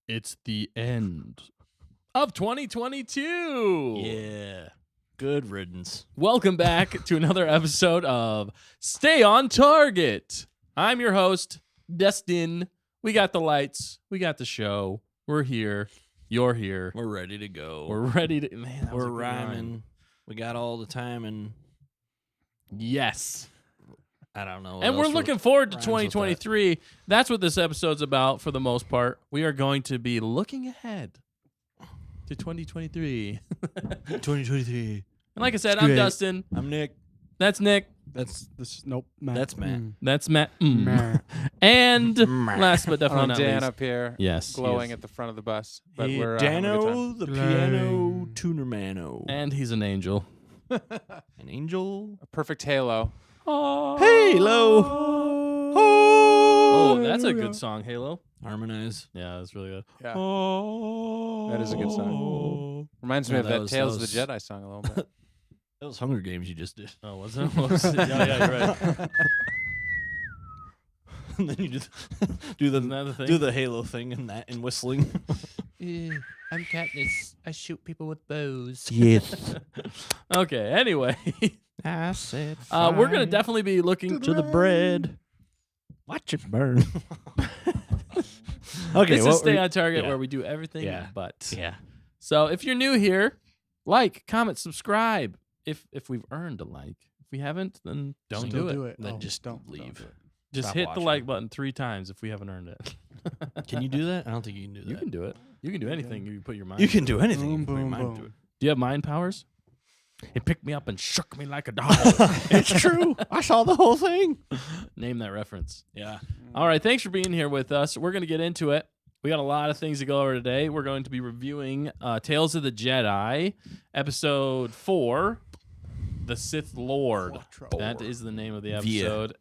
It's the end of 2022. Yeah. Good riddance. Welcome back to another episode of Stay on Target. I'm your host, Destin. We got the lights. We got the show. We're here. You're here. We're ready to go. We're ready to... Man, that was a We're good rhyming. rhyme. We got all the time, and Yes. I don't know. And we're looking forward to rhymes with that. 2023. That's what this episode's about for the most part. We are going to be looking ahead to 2023. 2023. And like I said, It's I'm great. Dustin. I'm Nick. That's Nick. That's this. Nope. Matt. That's Matt. That's Matt. Matt. And Matt. last but definitely I'm not Dan least. up here, Yes. glowing yes. at the front of the bus. But Hey, we're having a good time. Dano, the Glowing. piano tuner mano. And he's an angel. An angel. A perfect halo. Halo. Oh, that's a good song, Halo. Harmonize. Yeah, that's really good. Yeah. Oh. That is a good song. Reminds me Yeah, of that that was- Tales that of the Jedi song a little bit. That was Hunger Games you just did. Oh, was it? Yeah, you're right. And then you just Isn't that the thing? do the Halo thing and that and whistling. I'm Katniss. I shoot people with bows. Yes. Okay, anyway. I said We're going to definitely be looking to the bread. Watch it burn. Okay, This is Stay on Target yeah. where we do everything Yeah. but. Yeah. So if you're new here, like, comment, subscribe. If we've earned a like. If we haven't, then don't Still do it. Then Oh, just don't leave. do it. Just Stop hit the watching. like button 3 times if we haven't earned it. Can you do that? I don't think you can do that. You can do it. You can do anything you put your mind You to. can do anything. Boom, You put your boom, mind boom. to it. Do you have mind powers? It picked me up and shook me like a dog. It's true. I saw the whole thing. Name that reference. Yeah. All right, thanks for being here with us. We're going to get into it. We got a lot of things to go over today. We're going to be reviewing Tales of the Jedi, Episode 4, The Sith Lord. That is the name of the episode.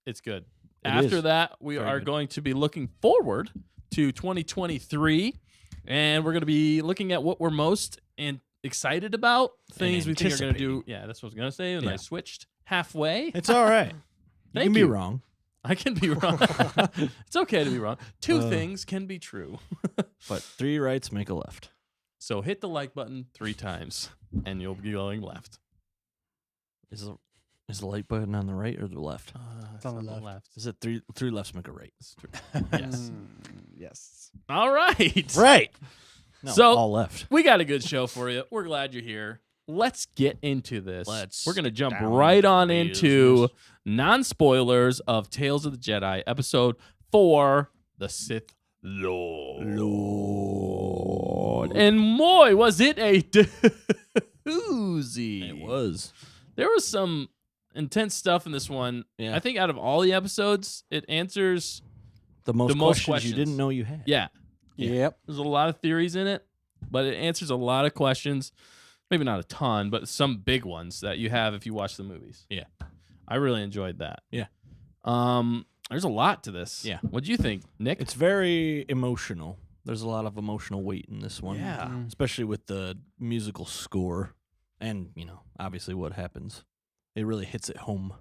It's good. It After is. that, we Very are good. going to be looking forward to 2023, and we're going to be looking at what we're most excited about, things we think are going to do. Yeah, that's what I was going to say, and I Yeah. switched halfway. It's all right. You Thank can be you. wrong. I can be wrong. It's okay to be wrong. 2 Uh. things can be true. But 3 rights make a left. So hit the like button 3 times, and you'll be going left. Is the light button on the right or the left? It's on the left. Is it three lefts make a right? Yes. Yes. All right. Right. No, So- all left. We got a good show for you. We're glad you're here. Let's get into this. Let's We're going to jump down right to on business. into non-spoilers of Tales of the Jedi, Episode 4, The Sith Lord. And boy, was it a doozy. It was. There was some intense stuff in this one. Yeah. I think out of all the episodes, it answers, The most most questions you questions. didn't know you had. yeah, Yep. there's a lot of theories in it, but it answers a lot of questions. Maybe not a ton, but some big ones that you have if you watch the movies. Yeah. I really enjoyed that. Yeah. There's a lot to this. Yeah. What'd you think, Nick? It's very emotional. There's a lot of emotional weight in this one. Yeah. Especially with the musical score and, obviously what happens. It really hits it home.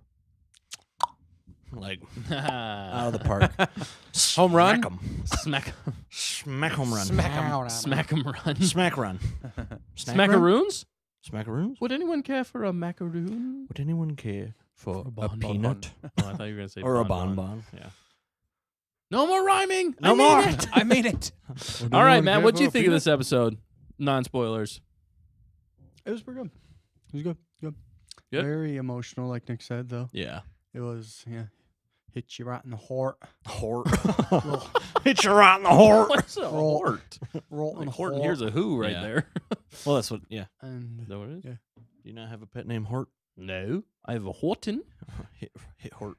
Like, out of the park. Home run? Smack, Smack home run. smack 'em run. Smack run. Snack run? Smackaroons? Smackaroons? Would anyone care for a macaroon? Would anyone care for a bonbon. peanut? Oh, I thought you were gonna say Or a bonbon. bonbon? Yeah. No more rhyming. No I mean more. it. I made it. All right, Matt. What do you think of this episode? Non-spoilers. It was pretty good. It was good. Good. Good? Very emotional, like Nick said, though. Yeah. It was, hit you right in the heart. Hort. Hit you right in the heart. What's a Roll. hort? Roll in Like the Horton, heart. here's a who right Yeah. there. Well, that's what, yeah. And Is that what it is? Yeah. Do you not have a pet named Hort? No, I have a Horton. Hit Hort.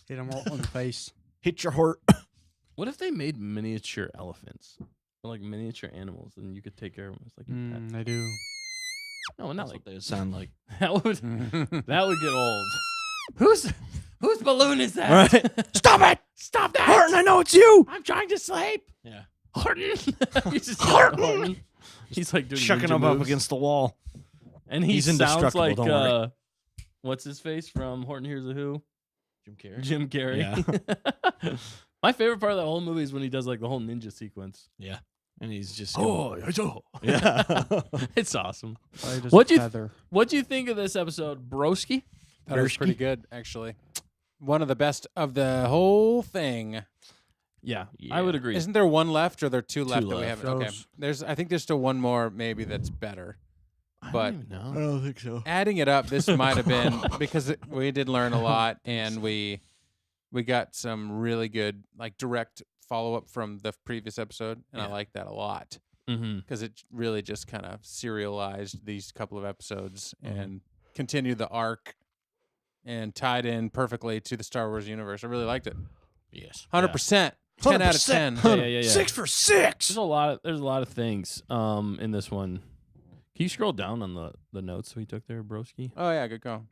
hit him right on the face. Hit your Hort. What if they made miniature elephants? Or like miniature animals, and you could take care of them as like your pet? I do. No, not That's like what they sound like. that would get old. Whose balloon is that? Right. Stop it! Stop that! Horton, I know it's you! I'm trying to sleep. Yeah. Horton. He's just Horton! Horton. He's like doing Chucking ninja him up moves. against the wall. And he He's sounds indestructible, like don't worry. what's his face from Horton Hears a Who? Jim Carrey. Jim Carrey. Yeah. My favorite part of the whole movie is when he does like the whole ninja sequence. Yeah. And he's just Yeah, it's awesome. What'd What'd you feather. What'd you think of this episode, Broski? That was pretty good, actually. One of the best of the whole thing. Yeah, Yeah. I would agree. Isn't there one left, or are there two left that we left. haven't? Okay, I think there's still one more maybe that's better. I but- don't even know. don't think so. Adding it up, this might have been because we did learn a lot, and we got some really good like direct follow up from the previous episode, and I Yeah. like that a lot Mm-hmm. because it really just kind of serialized these couple of episodes Mhm. and continued the arc and tied in perfectly to the Star Wars universe. I really liked it. Yes. 100%. 10 out of 10. Yeah. 6 for 6. There's a lot of things in this one. Can you scroll down on the notes we took there, Broski? Oh, yeah, good call.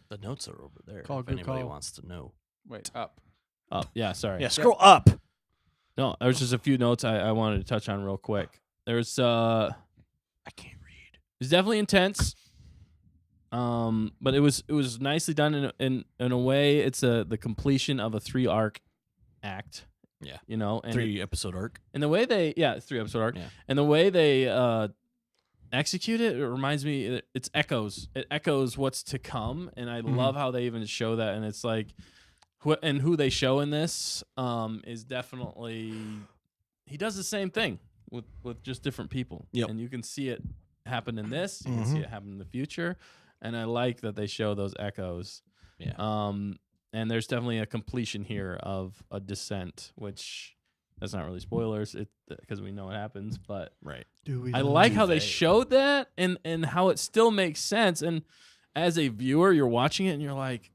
The notes are over there. Call, if good anybody call. wants to know. Wait, up. Oh, yeah, sorry. Yeah, scroll up. No, there's just a few notes I wanted to touch on real quick. There's I can't read. it's definitely intense. But it was nicely done in a way. It's the completion of a 3-arc act. Yeah. You know, and 3-episode arc. and the way they 3-episode arc. Yeah. And the way they execute it, it reminds me it echoes what's to come, and I love how they even show that. And it's like who they show in this is definitely he does the same thing with just different people. Yep. And you can see it happen in this, you can see it happen in the future, and I like that they show those echoes. Yeah. And there's definitely a completion here of a descent, which that's not really spoilers because we know what happens, but Right. I like how they they? showed that and how it still makes sense. And as a viewer, you're watching it and you're like,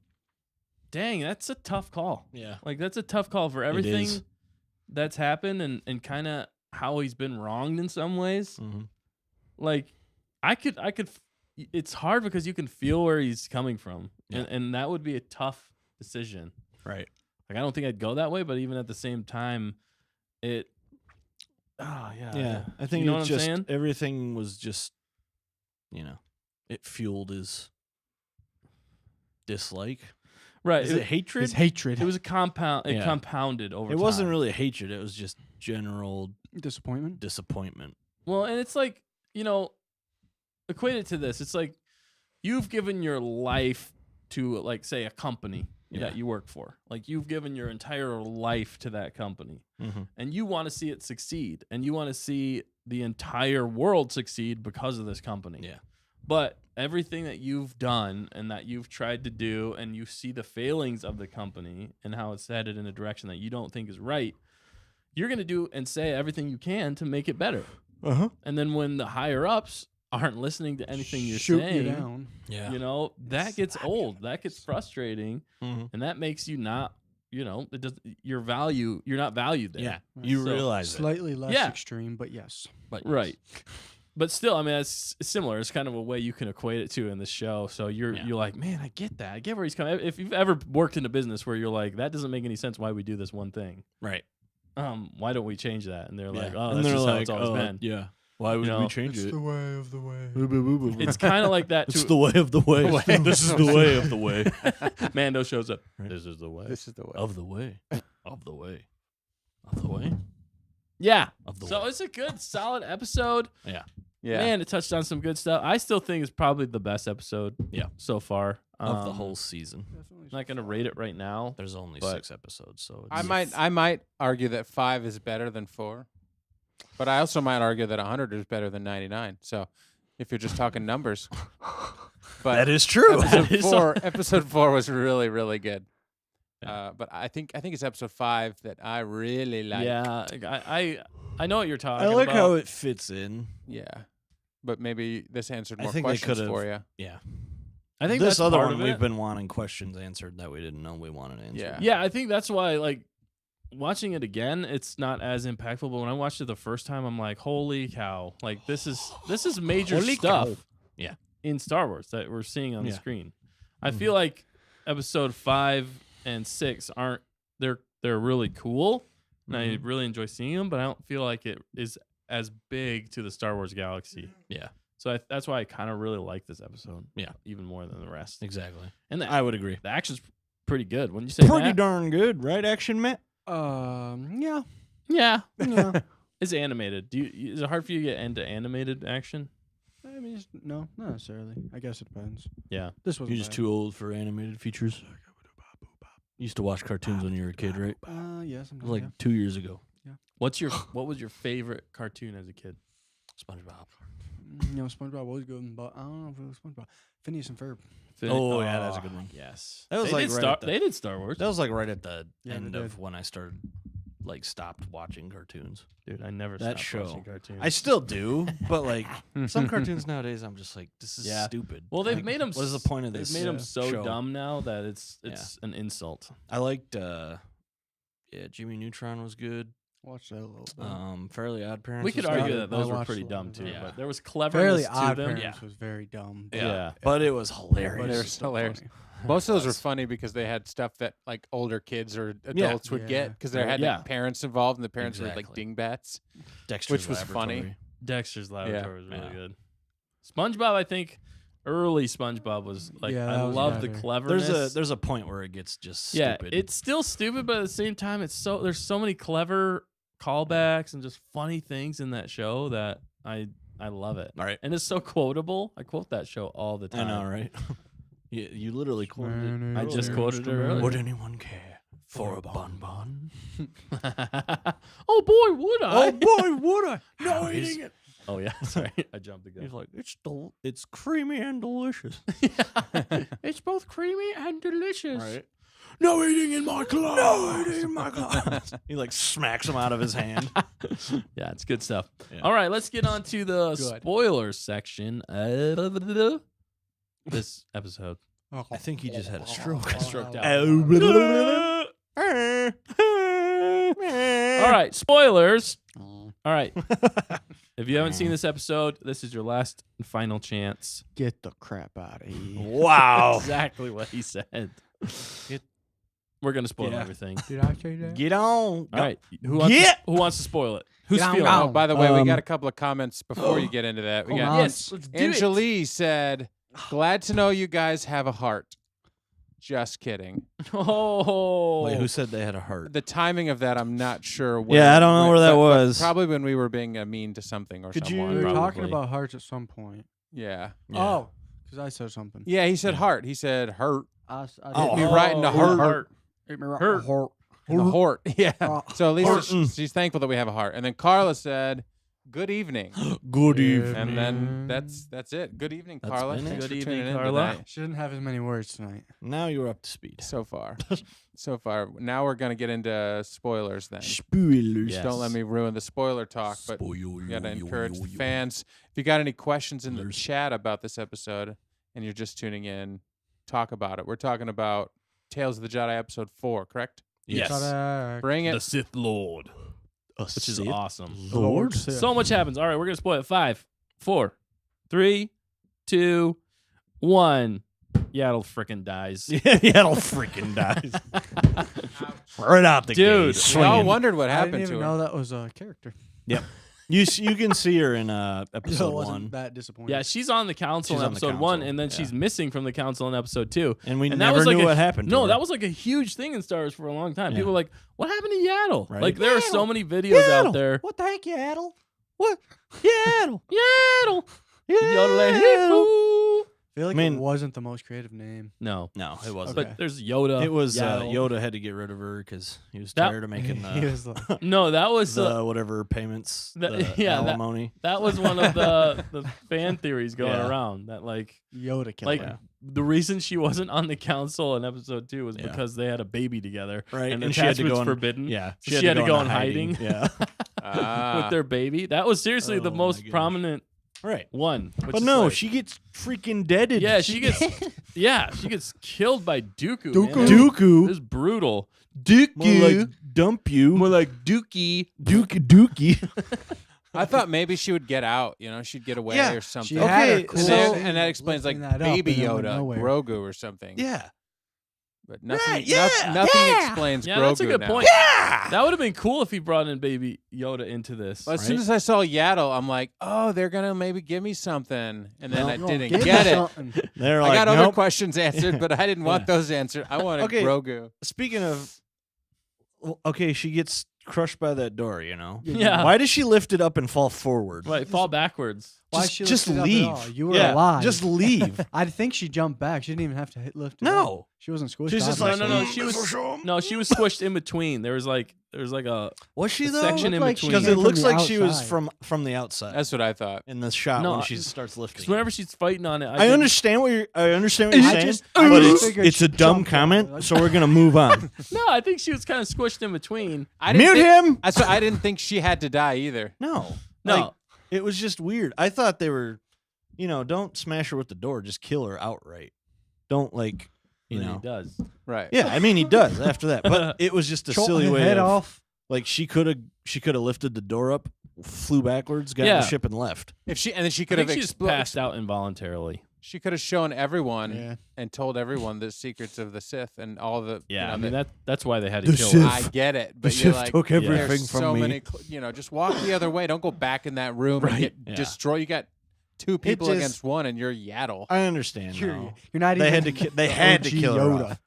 dang, that's a tough call. Yeah. Like, that's a tough call for everything is. that's happened and kind of how he's been wronged in some ways. Mm-hmm. Like, I could, it's hard because you can feel where he's coming from. Yeah. And that would be a tough decision. Right. Like, I don't think I'd go that way, but even at the same time, yeah. Yeah. I think You know it's what I'm just saying? everything was just, it fueled his dislike. Right. Is it hatred? It's hatred. It was a compound. It Yeah. compounded over It time. wasn't really hatred. It was just general disappointment. disappointment. Well, and it's like, equate it to this. It's like you've given your life to, like, say, a company Yeah. that you work for. Like, you've given your entire life to that company. Mm-hmm. And you want to see it succeed. And you want to see the entire world succeed because of this company. Yeah. But everything that you've done and that you've tried to do, and you see the failings of the company and how it's headed in a direction that you don't think is right, you're going to do and say everything you can to make it better. Uh-huh. And then when the higher ups aren't listening to anything you're Shoot saying, you down. Yeah. that gets old. That gets frustrating. Mm-hmm. And that makes you not, it does you're not valued there. Yeah. You So- realize it. Slightly less Yeah. extreme, but yes. But Right. But still, I mean, it's similar. It's kind of a way you can equate it to in the show. So you're like, man, I get that. I get where he's coming. If you've ever worked in a business where you're like, that doesn't make any sense why we do this one thing. Right. Why don't we change that? And they're like, Yeah. oh, And that's they're just how like, it's always been. Yeah. Why would You know, we change it? way of the way. It's kind of like that It's too. the way of the way. This is the way of the way. Mando shows up. Right. This is the way. This is the way. Of the way. Of the way. Of the way. Yeah. Of the So way. it's a good, solid episode. Yeah. Yeah. Man, it touched on some good stuff. I still think it's probably the best episode. Yeah. So far. Of the whole season. I'm not gonna rate it right now. There's only But- 6 episodes, so I it's might argue that 5 is better than 4, but I also might argue that 100 is better than 99. So, if you're just talking numbers, but that is true. episode 4 was really really good. But I think it's episode 5 that I really like. Yeah, I know what you're talking I like about. how it fits in. Yeah. But maybe this answered I more think they questions could've- for you. Yeah. I think This that's other part one of we've it. been wanting questions answered that we didn't know we wanted answered. Yeah. Yeah, I think that's why, like, watching it again, it's not as impactful. But when I watched it the first time, I'm like, holy cow! Like, this is major Holy stuff. cow. Yeah. In Star Wars that we're seeing on the Yeah. screen. I feel like episode 5 and 6 aren't. They're really cool, and I really enjoy seeing them. But I don't feel like it is as big to the Star Wars galaxy. Yeah. So that's why I kind of really like this episode. Yeah. Even more than the rest. Exactly. And I would agree. the action's pretty good. Wouldn't you say Pretty Matt? darn good, right, Action Matt? Yeah. Yeah. Yeah. It's animated. Is it hard for you to get into animated action? I mean, no, not necessarily. I guess it depends. Yeah. This was You're just too old for animated features. You used to watch cartoons when you were a kid, right? Yeah, It sometimes. was like 2 years ago. What was your favorite cartoon as a kid? SpongeBob. SpongeBob was good, but I don't know if it was SpongeBob. Phineas and Ferb. Oh, yeah, that's a good one. Yes. That was they like did right Star. at the- They did Star Wars. That was like right at the Yeah, they end did. of when I started, stopped watching cartoons. Dude, I never That stopped show. watching cartoons. I still do, but like some cartoons nowadays, I'm just like, this is Yeah. stupid. Well, they've Like, made them. What is the point of They've this? made them so show? dumb now that it's an insult. I liked, Jimmy Neutron was good. Watch that a little bit. Fairly Odd Parents. We could was argue good. that those I were watched pretty a lot dumb of too, them. Yeah. but there was cleverness Fairly to Odd them. Parents was very dumb. Yeah. But it was But hilarious. They're it's still hilarious. funny. Most of those were was. funny because they had stuff that like older kids or adults would Yeah. get because there had Yeah. like, parents involved and the parents were like Exactly. dingbats. Dexter's which was funny. Laboratory. Dexter's Laboratory was really Yeah. good. SpongeBob, I think, early SpongeBob was like Yeah, I that was love the better. cleverness. There's a point where it gets just yeah, stupid. it's still stupid, but at the same time, there's so many clever callbacks and just funny things in that show that I love it. all right. And it's so quotable. I quote that show all the I time. know, right? you literally quoted it. I just earlier. quoted it earlier. Would anyone care for a bonbon? Oh boy, would I? Oh boy, would I? No How is- eating it. Oh yeah, sorry, I jumped the gun. He's like, it's creamy and delicious. It's both creamy and delicious. Right. No eating in my class. No, it ain't my glass. He like smacks him out of his hand. Yeah, it's good stuff. Yeah. All right, let's get on to the Good. spoilers section of this episode. I think he just had a stroke. Stroked out. All All right, spoilers. All right. If you haven't seen this episode, this is your last and final chance. Get the crap out of here. Wow. Exactly what he said. We're gonna spoil Yeah. everything. Did I say that? Get on. All right. Who wants to spoil it? Who's Get on, feeling? go. Oh, by the way, we got Um, a couple of comments before you get into that. We hold got on. Yes, let's do it. Angelie said, "Glad to know you guys have a heart." Just kidding. Oh, Wait, who said they had a heart? The timing of that, I'm not sure. When, Yeah, I don't know where that but was. Probably when we were being mean to something or Could you- someone. We were talking Probably. about hearts at some point. Yeah. Yeah. Oh, because I said something. Yeah, he said Yeah. heart. He said hurt. I Oh. Hit me right in the heart. Hit me right Hurt. heart. In the heart. Yeah. Oh. So at least Heartin'. she's thankful that we have a heart. And then Carla said, "Good evening." Good evening. And then that's it. Good evening, That's Carla. been it. Thanks Good for evening, tuning in Carla. tonight. She didn't have as many words tonight. Now you're up to speed. So far. So far. Now we're going to get into spoilers then. Spoilers. Yes. Don't let me ruin the spoiler talk, but we got to encourage the fans. If you got any questions in the chat about this episode and you're just tuning in, talk about it. We're talking about Tales of the Jedi episode 4, correct? Yes. Ta-da. Bring The it. Sith Lord, which is awesome. Lord? So much happens. All right, we're gonna spoil it. 5, 4, 3, 2, 1. Yaddle frickin' dies. Yaddle freaking dies. Right out the Dude, gate. We all swinging. wondered what I happened didn't to even her. know that was a character. You can see her in So it episode wasn't 1. that disappointing. Yeah, she's on the council She's in on the episode 1, council, and then yeah. she's missing from the council in episode 2. And we And that never was like knew a- what happened to No, her. that was like a huge thing in Star Wars for a long time. Yeah. People were like, what happened to Yaddle? Right. Like, there are so Yaddle. many videos out there. What the heck, Yaddle? What? Yaddle. Yaddle! Yaddle. Yaddle! I feel like I mean- it wasn't the most creative name. No. No, it wasn't. Okay. But there's Yoda. It was Yaddle. Yoda had to get rid of her because he was That- tired of making He the, was like, No, that was the whatever payments, the- the yeah, that- alimony. that was one of the fan theories going Yeah. around that like Yoda killer. like Yeah. the reason she wasn't on the council in episode 2 was Yeah. because they had a baby together, Right, And, and she had to attachment's go in- forbidden. Yeah, So she had to go in hiding. Yeah, with their baby. That was seriously the Oh, my most goodness. prominent right. one. Which But is no, like- she gets freaking deaded. yeah, she gets she gets killed by Dooku. Dooku. Man. It Dooku. was brutal. More like dump you. More like Dookie. Dookie. I thought maybe she would get out. You know, she'd get away Yeah, or something. She had Okay, her cool And, so- then- scene and that explains like lifting that up, Baby and then went Yoda, nowhere. Grogu or something. Yeah. But nothing, Right, yeah, nothing yeah. explains Yeah, Grogu that's a good now. point. Yeah. That would have been cool if he brought in Baby Yoda into this. Well, as soon right? as I saw Yaddle, I'm like, oh, they're gonna maybe give me something, and then No, I you didn't gonna give get me it. something. They're I like, got other nope. questions answered, but I didn't want those answered. I wanted Okay. Grogu. Speaking of okay, she gets crushed by that door, you know? Yeah. Why does she lift it up and fall forward? Right, fall backwards. Why Just- she just lifted it up at leave. all? You were Yeah, alive. just leave. I think she jumped back. She didn't even have to lift it. No. up. She wasn't squished. She's just obviously. like, No, she was she was squished in between. There was like a Was she though? section in looked like she between. Because came it from looks the like she was outside. from the outside That's what I thought. in the shot No, when she starts lifting. Because whenever she's fighting on it, I understand what you're saying, I but just figured it's a she dumb jumped comment, over. so we're gonna move on. No, I think she was kind of squished in between. I didn't Mute think, him. That's what, I didn't think she had to die either. No, No. Like, it was just weird. I thought they were, don't smash her with the door, just kill her outright. Don't like, And then he does. Right. Yeah, I mean he does after that, but it was just a Chopped silly her way head of, off. like she could have lifted the door up, flew backwards, got in Yeah. the ship and left. If she and then she I could think have she just passed out involuntarily. She could have shown everyone Yeah. and told everyone the secrets of the Sith and all the. Yeah, I you know, mean the- that's why they had to The kill Sith. her. I get it, but The you're Sith like, took everything there's from so me. many. Just walk the other way. Don't go back in that room and get Yeah. destroyed. You got two people just- against one, and you're Yaddle. I understand. You're, now. you're not They even. had to ki- they the had to OG kill her Yoda. off.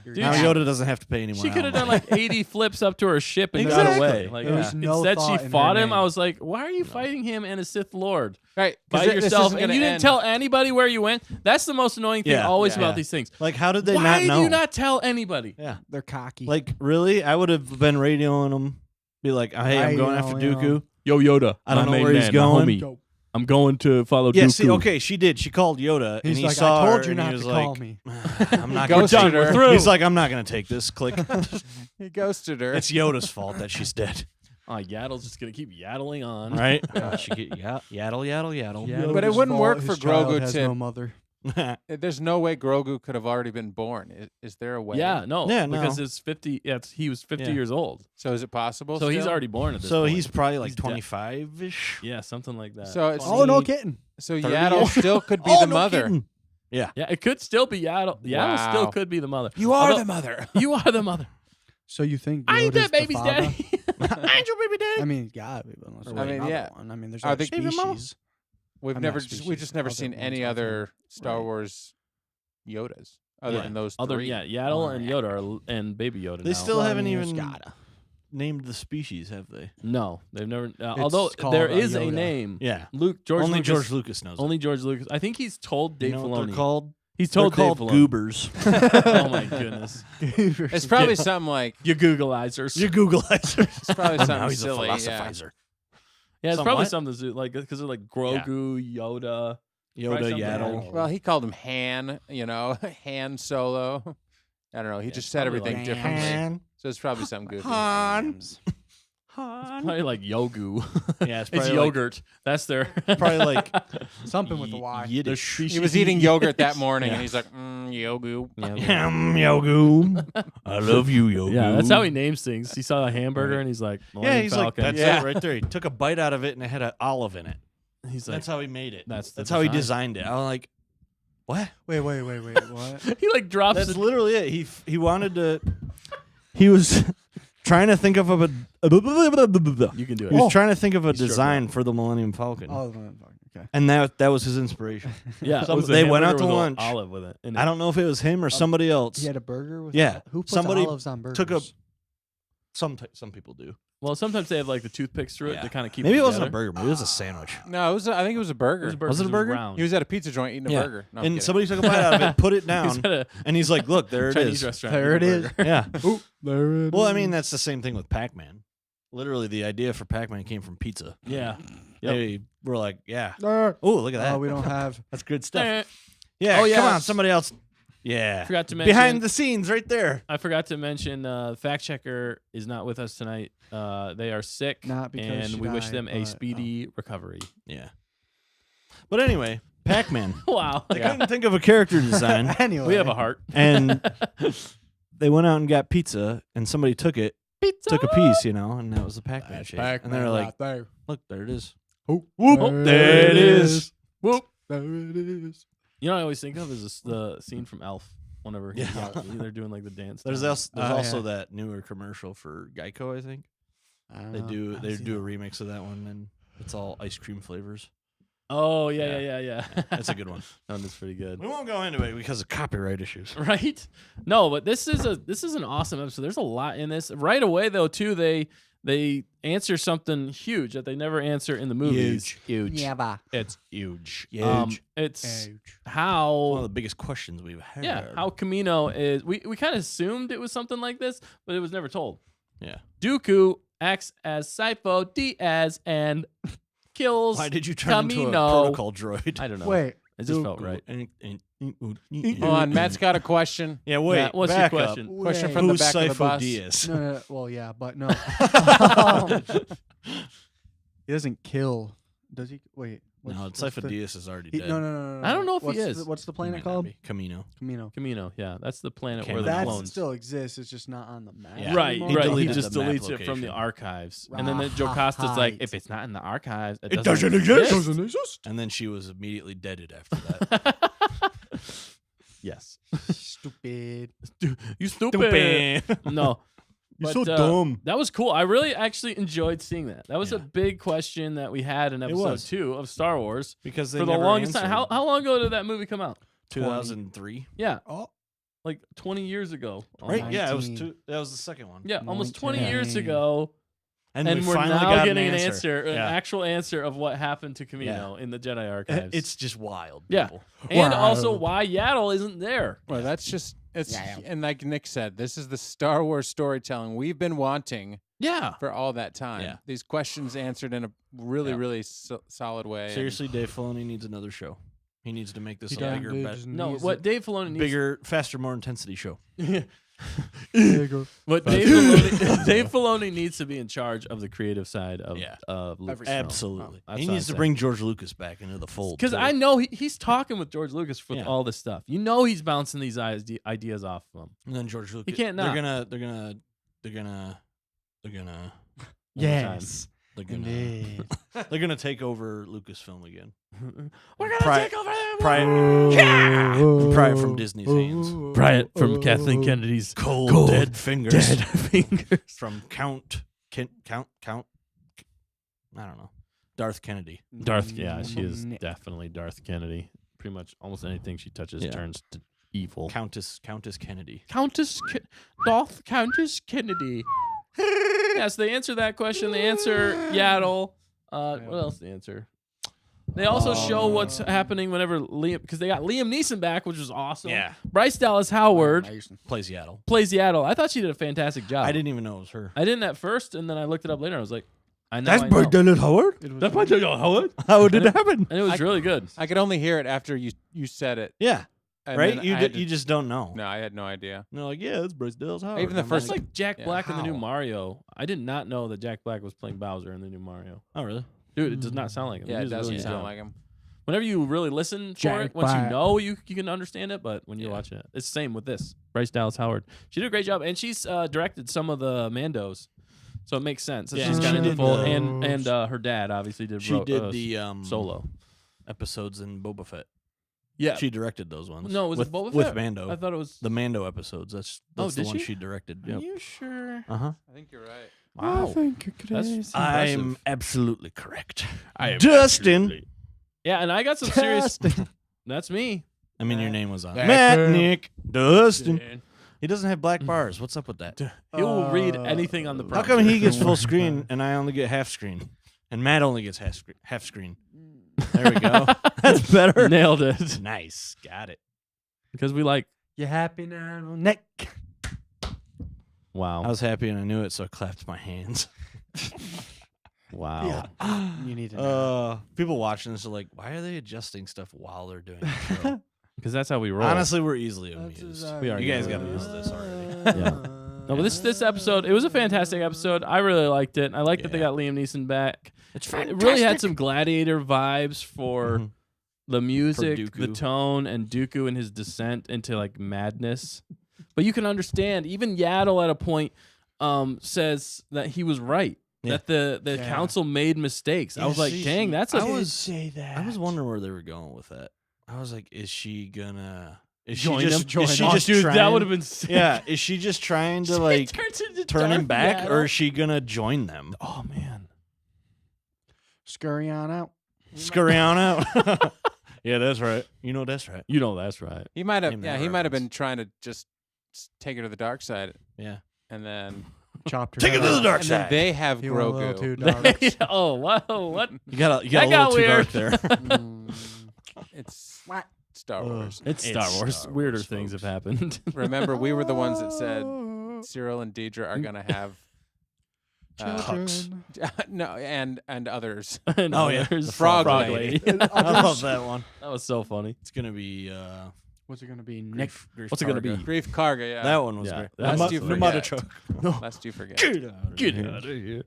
You're Dude, Now not- Yoda doesn't have to pay anymore. She could have done like 80 flips up to her ship and got Exactly. away. Like There was no instead, thought she in fought her him. I name. was like, "Why are you fighting him and a Sith Lord Right. by yourself?" And you didn't tell anybody where you went. That's the most annoying thing Yeah, always yeah. about these things. Like, how did they Why not do know? you not tell anybody? Yeah. They're cocky. Like, really? I would have been radioing them. Be like, hey, I'm going after Dooku. Yo, Yoda. I don't my know main where he's man, going. homie. Go. I'm going to follow Yeah, Dooku. see, okay, she did. She called Yoda, He's and he like, saw I told her, you and not he to was call like, me. I'm not Ghosted going her. to. Through. He's like, I'm not going to take this. Click. He ghosted her. It's Yoda's fault that she's dead. Oh, Yaddle's just gonna keep yaddling on. Right? She get yaddle, yaddle. Yeah. But it Yoda's wouldn't work fault for his child Grogu has to- no mother. There's no way Grogu could have already been born. Is there a way? Yeah, no, Yeah, no. because it's 50. Yeah, he was 50 Yeah. years old, So is it possible? so he's still? already born at this So point. he's probably like He's dead. 25-ish. Yeah, something like that. So it's Oh, no the- kidding. So 30 Yaddle years? still could be Oh, the no mother. kidding. yeah, it could still be Yaddle. Yaddle Wow. still could be the mother. You are Although- the mother. You are the mother. So you think I ain't Yoda's that baby's the father? daddy. I ain't your baby daddy. I mean, he's gotta be. But unless I there's mean, another yeah. one. I mean, there's Are other they- Baby mama? species. We've I'm never not just, we've just never species, seen other any ones, other Star Right. Wars Yodas other Yeah. than those Other, three. yeah, Yaddle and Yoda and Baby Yoda. They now. still Well, I haven't mean, there's even gotta. named the species, have they? No, they've never. Although called there a is a Yoda. name. Yeah. George Only Lucas, George Lucas knows. Only George Lucas. I think he's told You Dave know what Filoni. they're called? He's They're told called Dave Filoni. goobers. Oh my goodness. It's probably something like You Googleizers. You Googleizer. it's probably now something he's silly. a Yeah. philosophizer. Yeah, it's Some probably what? something to do, like because they're like Grogu, Yoda. Yoda, Probably something Yaddle. like- Well, he called him Han. Han Solo. I don't know. He Yeah, just said probably everything like differently. Han. So it's probably something goofy. Rams. Probably like Yogu. Yeah, it's It's probably yogurt. That's their. Probably like Something with the Y. Yiddish. He was eating yogurt that morning, Yeah. and he's like, Yogu. Yogu. I love you, Yogu. Yeah, that's how he names things. He saw a hamburger and he's like, Yeah, Millennium he's Falcon. like, that's Yeah. it right there. He took a bite out of it and it had an olive in it. He's like, That's how he made it. That's the how he design. designed it. I was like, what? Wait, what? he like drops That's it. literally it. He wanted to. He was trying to think of a. You can do it. He was trying to think of a He's struggling. design for the Millennium Falcon, Oh, okay. and that was his inspiration. Yeah, it Some- was a they went out hamburger to with a lunch. Olive with it. in I it. don't know if it was him or somebody else. He had a burger with. Yeah, Who puts somebody olives on burgers? took a- Some people do. Well, sometimes they have like the toothpicks through it Yeah. to kind of keep. Maybe it it wasn't a together. burger. Maybe it was a sandwich. No, I think it was a burger. It was a burger. Was it a 'cause burger? round. He was at a pizza joint eating Yeah. a burger. No, I'm And kidding. somebody took a bite out of it, put it He down, was at a and he's like, "Look, there it Chinese is." restaurant. There eating it a is. burger. Yeah. There it Well, I mean, that's the same thing with Pac-Man. Literally, the idea for Pac-Man came from pizza. Yeah. Yep. They were like, "Yeah, Oh, oh, look at that. we don't have. That's good stuff." Eh, Yeah. Oh, yeah. Come on, somebody else. Yeah. Forgot to mention. Behind the scenes, right there. I forgot to mention. Fact checker is not with us tonight. They are sick, Not because and she we wish died, them a but, speedy recovery. Yeah. But anyway, Pac-Man. Wow. I couldn't think of a character design, Anyway, We have a heart. and they went out and got pizza, and somebody took it, Pizza. took a piece, and that was the Pac-Man shape. And they're like, there. "Look, there it is." Oh, Whoop. There it is. Whoop. There it is. You know what I always think of is the scene from Elf. Whenever he's Yeah. out, they're doing like the dance. There's down. also yeah. that newer commercial for Geico, I think. I don't They know. do I've they seen do a that. remix of that one, and it's all ice cream flavors. Oh yeah. That's a good one. That is pretty good. We won't go into it because of copyright issues. Right? No, but this is an awesome episode. There's a lot in this. Right away though, too, they answer something huge that they never answer in the movies. Huge. Yeah, bah. It's huge. It's Huge. how One of the biggest questions we've had. yeah, how Kamino is. We kind of assumed it was something like this, but it was never told. Yeah. Dooku acts as Sifo Dyas and kills. Why did you turn into a Kamino. protocol droid? I don't know. Wait. It just felt right. Hold on, Matt's got a question. Yeah, wait. Matt, what's your back question? Up. Question Wait. from the Who's back of the Sifo bus. Dyas? No, well, yeah, but no. He doesn't kill. Does he? Wait. No, Sifo Dyas is already dead. No. I don't know if he what's is. what's the He planet might not called? be. Camino. Camino. Kamino, yeah, that's the planet where the That clones. still exists. It's just not on the map. Yeah. Right, anymore. He right. He deleted just the map deletes it from the location. archives, and then Jocasta's like, Right. if it's not in the archives, it It doesn't, doesn't exist. Doesn't exist. And then she was immediately deaded after that. Yes, Stupid. you stupid. No, You're but, so dumb. That was cool. I really actually enjoyed seeing that. That was a Yeah. big question that we had in episode was. 2 of Star Wars Because they for the never longest time. answered. How long ago did that movie come out? 2003. Yeah, Oh, like 20 years ago. Right? almost. Yeah, it was 19. that was the second one. Yeah, almost 20 years 19. ago. And we we're finally now got getting an an answer. an Yeah. actual answer of what happened to Kamino in the Jedi archives. It's just wild. Yeah. People. and Wow. also why Yaddle isn't there. Well, that's just it's Yeah. and like Nick said, this is the Star Wars storytelling we've been wanting Yeah. for all that time. Yeah. These questions answered in a really, Yeah. really solid way. Seriously, Dave Filoni needs another show. He needs to make this he a done bigger, did No, needs what it. Dave Filoni needs bigger, faster, more intensity show. There you go. what Dave Filoni needs to be in charge of the creative side of Yeah. Lucasfilm. Absolutely. That's He what needs I'm to bring George Lucas back into the fold. because too. I know he's talking with George Lucas for Yeah. all this stuff. You know he's bouncing these ideas off of him. And then George Lucas. can't not. They're gonna. Yes. They're gonna. Indeed. They're gonna take over Lucasfilm again. We're gonna Pry- take over them. Pry it from Disney's hands. Pry it from Kathleen Kennedy's Cold, dead fingers. dead fingers. From Count. I don't know. Darth Kennedy. Darth, yeah, she is Nick. definitely Darth Kennedy. Pretty much almost anything she touches Yeah. turns to evil. Countess Kennedy. Countess Kennedy. Yes, they answer that question. They answer Yaddle. What else they answer? They also show what's happening whenever Liam, because they got Liam Neeson back, which was awesome. Yeah. Bryce Dallas Howard Plays Yaddle. plays Yaddle. I thought she did a fantastic job. I didn't even know it was her. I didn't at first, and then I looked it up later. I was like, I know. That's I know. Bryce Dallas Howard? It was That's Bryce Dallas Howard. How did it happen? And it was really good. I could only hear it after you said it. Yeah. and Right? then You I had to- you just don't know. No, I had no idea. And they're like, yeah, it's Bryce Dallas Howard. Even the I'm first, It's like Jack Yeah, Black in the new how? Mario. I did not know that Jack Black was playing Bowser in the new Mario. Oh, really? Dude, it does not sound like him. Yeah, He it does a doesn't really good sound job. like him. Whenever you really listen for Jack it, once you Black. know, you can understand it. But when you're Yeah. watching it, it's the same with this. Bryce Dallas Howard. She did a great job, and she's directed some of the Mandos, so it makes sense. that Yeah, she's she kind of did involved, the- and her dad obviously did. She did the solo. episodes in Boba Fett. Yeah. She directed those ones. No, was with, it Boba with Fett? Mando. I thought it was. The Mando episodes. That's Oh, the did one she? she directed. Are Yep. you sure? Uh-huh. I think you're right. Wow. That's I'm impressive. absolutely correct. I am Dustin. absolutely- Yeah, and I got some serious. That's me. I mean, your name was on. That's Matt, him. Nick, Dustin. Dan. He doesn't have black bars. What's up with that? He will read anything on the How prompter. come he gets full screen and I only get half screen? And Matt only gets half screen. There we go. That's better. Nailed it. Nice. Got it. Because we like. You happy now, Nick? Wow. I was happy and I knew it, so I clapped my hands. Wow. You need to know. People watching this are like, why are they adjusting stuff while they're doing the show? Because that's how we roll. Honestly, we're easily That's amused. exactly We are You guys good. got to use this already. Yeah. No, but this episode, it was a fantastic episode. I really liked it. I like that they Yeah. got Liam Neeson back. It's It really had some Gladiator vibes for Mhm. the music, Dooku. the tone, and Dooku and his descent into like madness. But you can understand, even Yaddle at a point says that he was right. Yeah. That the Yeah. council made mistakes. I Yeah, was like, she- dang, that's a I was- say that. I was wondering where they were going with that. I was like, is she gonna join she him. just, is she Oh, just dude, that trying- would have been sick. Yeah, is she just trying to like turn him back, or is she gonna join them? Oh man. Scurry on out. Scurry on out. Yeah, that's right. You know that's right. You know that's right. He might have. Name Yeah, that he might have been reference. trying to just take her to the dark side, Yeah. and then Chopped her Take it head to the off. dark and then side. they have He went a little too Grogu. dark. Oh, wow. What? You got a That got little too dark weird. there. It's Star Wars. It's It's Star Wars. Star Weirder Wars, things have folks. happened. Remember, we were the ones that said Cyril and Deidre are gonna have Children. no, and others. And Oh, yeah. others. The Frog Frog Lady. Lady. I love that one. That was so funny. It's gonna be What's it gonna be? Nick. What's it gonna be? Grief Karga, yeah. That one was Yeah, great. that Lest was you great. forget. Lest you forget. Get out Get here. out of here.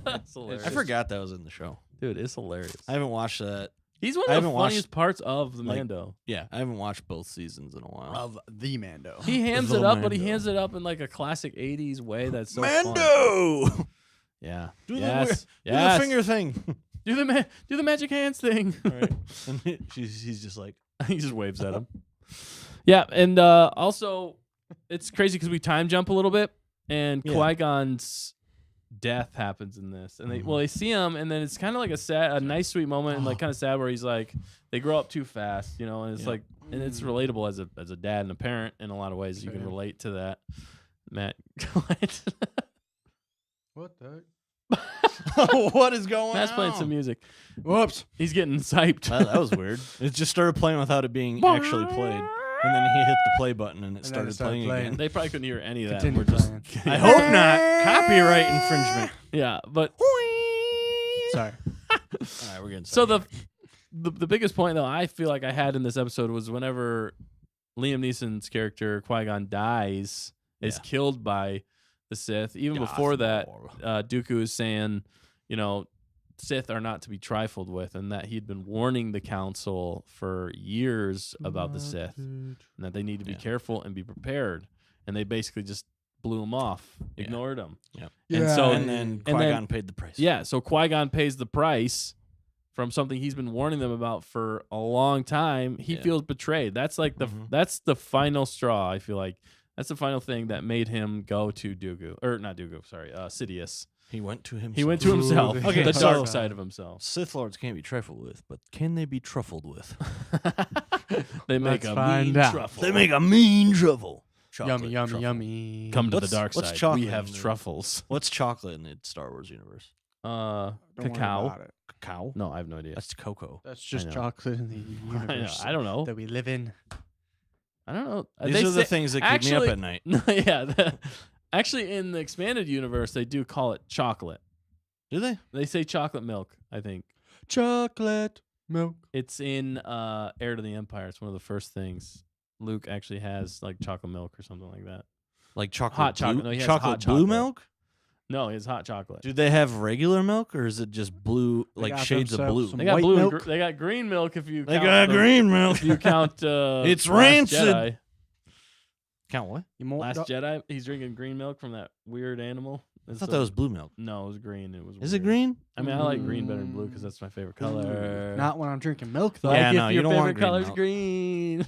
That's hilarious. I forgot that was in the show. Dude, it's hilarious. I haven't watched that. He's one I of the haven't watched, funniest parts of the like, Mando. Yeah, I haven't watched both seasons in a while. Of the Mando. He hands The it up, but he Mando. hands it up in like a classic 80s way that's so fun. Mando! Yeah. Do the yes. Do yes. the finger thing. Do the magic hands thing. Right. And he's just like, He just waves at him. Yeah, and also it's crazy because we time jump a little bit, and Yeah. Qui-Gon's death happens in this, and they see him, and then it's kind of like a nice sweet moment, and like kind of sad where he's like they grow up too fast, you know, and it's Yeah. like, and it's relatable as a dad and a parent in a lot of ways. You can relate to that. Matt, What the? what is going Matt's on? playing some music. Whoops. He's getting psyphed. That was weird. It just started playing without it being actually played. And then he hit the play button and it then it started started playing playing. again. They probably couldn't hear any of that. Continue We're just playing. I hope not. Copyright infringement. yeah, but Sorry. All right, we're getting so started. the biggest point though I feel like I had in this episode was whenever Liam Neeson's character Qui-Gon dies, is Yeah. killed by the Sith. Even before that, Dooku is saying, you know, Sith are not to be trifled with, and that he'd been warning the Council for years about the Sith, and that they need to be Yeah. careful and be prepared. And they basically just blew him off, Yeah. ignored him. Yep. And Yeah. so and then Qui-Gon paid the price. yeah, so Qui-Gon pays the price from something he's been warning them about for a long time. He Yeah. feels betrayed. That's like that's the final straw, I feel like. That's the final thing that made him go to Dooku. Or not Dooku, sorry, Sidious. He went to himself. He went to himself. Ooh, Okay, the so- dark side of himself. Sith Lords can't be trifled with, but can they be truffled with? They make Let's a find mean out. truffle. They make a mean truffle. Yummy, Chocolate yummy, truffle. yummy. Come to What's- the dark what's side. chocolate We have in the- truffles. What's chocolate in the Star Wars universe? Don't worry Cacao. about it. Cacao? No, I have no idea. That's cocoa. That's just know. chocolate in the I, know. universe I don't know. that we live in. I don't know. These They are the say- things that keep me actually- up at night. No, yeah. Actually, in the expanded universe, they do call it chocolate. Do they? They say chocolate milk, I think. Chocolate milk. It's in Heir to the Empire. It's one of the first things. Luke actually has like chocolate milk or something like that. Like chocolate Hot blue, chocolate. No, he has chocolate hot blue chocolate. milk? No, it's hot chocolate. Do they have regular milk or is it just blue, They like got shades of themselves blue? some They got white blue. And milk? they got green milk if you. They count got the- green milk. If you count. It's Last rancid. Jedi. Count what? You mo- Last Jedi. He's drinking green milk from that weird animal. I thought that was blue milk. No, it was green. It was. Is it weird. green? I mean, I like green better than blue because that's my favorite color. Not when I'm drinking milk, though. like Yeah, if no, your you don't favorite want green color's milk. green.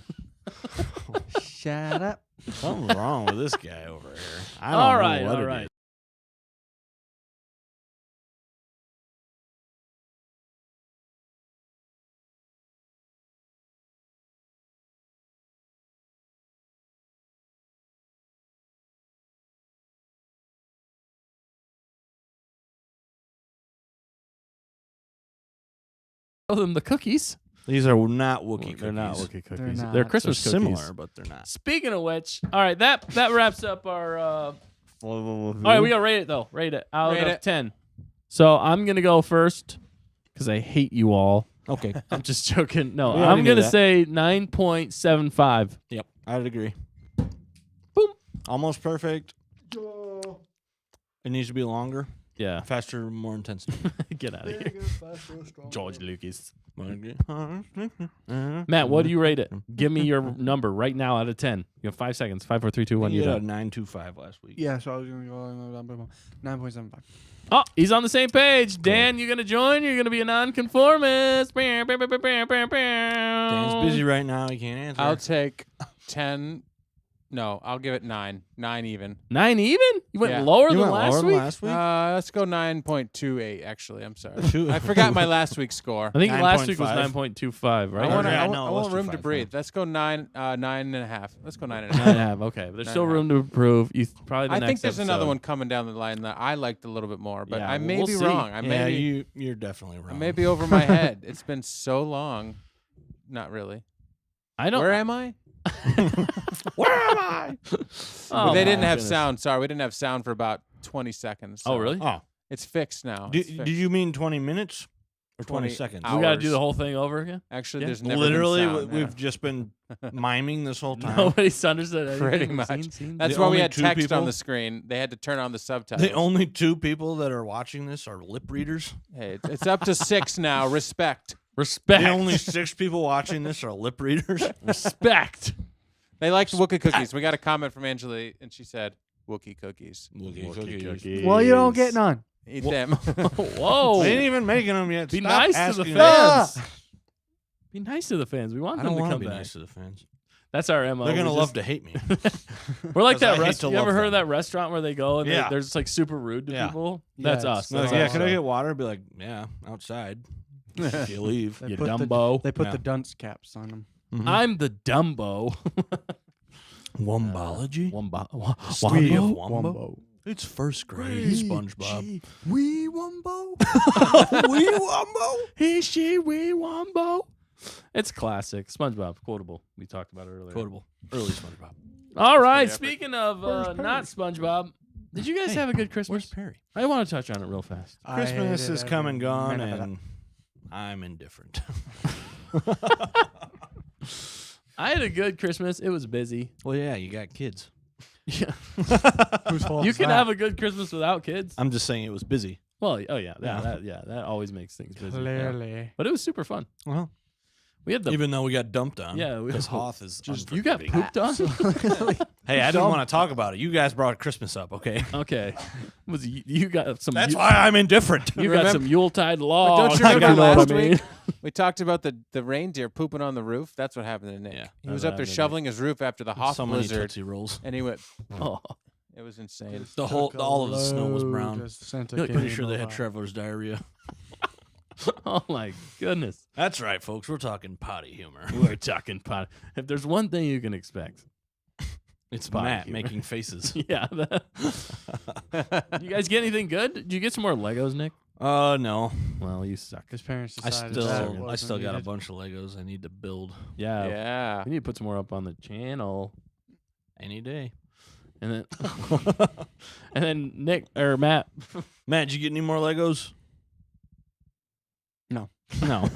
Shut up. Something's wrong with this guy over here. I don't All know right, what all it right. is. Show them the cookies. These are not Wookiee cookies. They're not Wookiee cookies. not. They're They're Christmas They're cookies. similar, but they're not. Speaking of which, all right, that wraps up our. All right, we gotta rate it though. Rate it out Rate of it. 10. So I'm gonna go first because I hate you all. Okay. I'm just joking. No, We already I'm knew gonna that. say 9.75. Yep, I'd agree. Boom. Almost perfect. It needs to be longer, Yeah, faster, more intense. get out of here, George Lucas. Matt, Matt, what do you rate it? Give me your number right now out of 10. You have 5 seconds. 5, 4, 3, 2, 1. You You got a done. 925 last week. Yeah, so I was going to go 9.75. Oh, he's on the same page. Dan, you gonna join? You're gonna be a nonconformist. Dan's busy right now. He can't answer. I'll take 10 No, I'll give it 9. 9 even. 9 even? You went Yeah. lower You than went last lower week? than last week? Let's go 9.28. Actually, I'm sorry. I forgot my last week's score. I think last week was 9.5. 9.25, right? I want, Yeah, I no, want, it I was want room to 2.5, breathe. yeah. Let's go 9.5. Let's go 9.5. 9.5. Okay, but there's still room to improve. You probably the I next think there's another episode. one coming down the line that I liked a little bit more, but Yeah, I may we'll be see. wrong. I Yeah, may be, you're definitely wrong. I may be over my head. It's been so long. Not really. I don't. Where am I? Where am I? Oh, They my didn't have goodness. sound. Sorry, we didn't have sound for about 20 seconds. Oh, so really? Oh, It's fixed now. did It's fixed. you mean 20 minutes or 20 20 seconds? hours. We got to do the whole thing over again? Actually, Yeah. there's never Literally, been sound, we've just been miming this whole time. Nobody's understood anything. Pretty we've much. seen. That's The why we only had two text on people- the screen. They had to turn on the subtitles. The only 2 people that are watching this are lip readers. Hey, it's up to 6 now. Respect. Respect. The only 6 people watching this are lip readers. Respect. They liked Wookiee cookies. We got a comment from Angela, and she said, "Wookiee cookies. Well, you don't get none. Eat them." Whoa. They ain't even making them yet. Be Stop nice to the asking fans. them. Be nice to the fans. We want I them don't to want to come be back. nice to the fans. That's our MO. They're gonna We love just- to hate me. We're like 'Cause I that hate restaurant. to You ever love heard of them. that restaurant where they go and Yeah. they're just like super rude to Yeah. people? Yeah, That's it's- us. Like, That's yeah, us. can I get water? Be like, yeah, outside. If you leave. They You put the- Dumbo. They put Yeah. the dunce caps on them. I'm the Dumbo. Wombology? Study of Wombo? It's first grade, SpongeBob. Wee Wumbo. Wee Wombo? He, she, we, Wombo. It's classic. SpongeBob, quotable. We talked about it earlier. Quotable. Early SpongeBob. All right. epic. Speaking of Where's not SpongeBob, did you guys Hey, have a good Where's Christmas? Perry? I want to touch on it real fast. Christmas is come and gone, and I'm indifferent. I had a good Christmas. It was busy. Well, yeah, you got kids. Yeah. Whose fault You is can that? have a good Christmas without kids. I'm just saying it was busy. Well, oh yeah, that always makes things busy. Yeah. Clearly. But it was super fun. Well, We had the even though we got dumped on. Yeah, we- because Hoth is you got unforgiving. pooped on. Hey, I didn't want to talk about it. You guys brought Christmas up, okay? Okay, was you got some? That's why I'm indifferent. you got some Yuletide But don't logs. you remember if know what last I mean. week? We talked about the reindeer pooping on the roof. That's what happened to Nick. Yeah, he was that up there happened to shoveling his roof after the Hoth so many blizzard, Tootsie Rolls. and he went. Oh, It was insane. All of the snow was brown. You're Pretty sure they had traveler's diarrhea. oh my goodness. That's right, folks. We're talking potty humor. We're talking pot. If there's one thing you can expect, It's potty Matt humor. making faces. yeah. You guys get anything good? Did you get some more Legos, Nick? No. Well, you suck. His parents I decided that still wasn't got a needed. bunch of Legos I need to build Yeah. Yeah. We need to put some more up on the channel. any day. And then and then Nick or Matt. Matt, did you get any more Legos? No. No.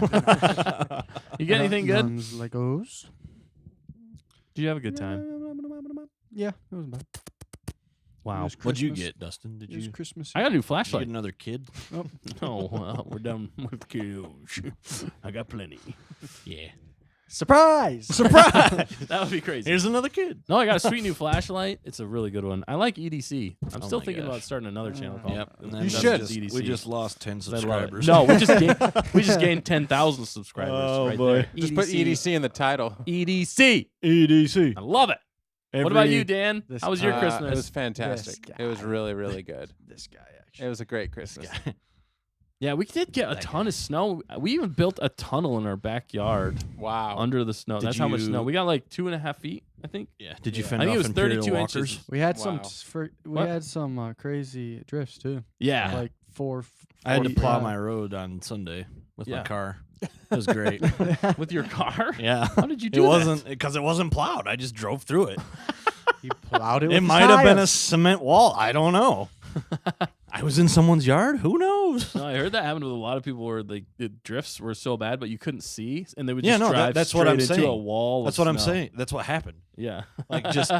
You get anything good? None's Legos. Did you have a good time? Yeah, it was about. Wow. What'd you Christmas. get, Dustin? Did It was you Christmas. I got a new get flashlight. another kid? No, we're done with kids. I got plenty. Yeah. Surprise! Surprise! That would be crazy. Here's another kid. No, I got a sweet new flashlight. It's a really good one. I like EDC. I'm Oh still my thinking gosh. about starting another channel called. Yep. And You then that's should. just- EDC. we just lost 10 I love it. subscribers. No, we just gained 10,000 subscribers. Oh, right boy. there. Just put EDC in the title. EDC. EDC. I love it. What about you, Dan? this How was your It Christmas? was fantastic. It was guy. really, really good. This guy It actually. was a great Christmas. Yeah, we did get a ton of snow. We even built a tunnel in our backyard Wow. under the snow. Did That's how much you- send we got like 2.5 feet, I think. Yeah. Did you Yeah. fend I think off it was Imperial 32 walkers? inches. We had Wow. we What? had some crazy drifts too. Yeah. Like four. I had to four- plow my road on Sunday with Yeah. my car. It was great. With your car? Yeah. How did you do It that? wasn't because it wasn't plowed. I just drove through it. He plowed it. It might have been a cement wall. I don't know. I was in someone's yard. Who knows? No, I heard that happened with a lot of people where like the drifts were so bad, but you couldn't see, and they would Yeah, just no, drive that's what straight I'm into a saying. wall. That's of what I'm snow. saying. That's what happened. Yeah, Like just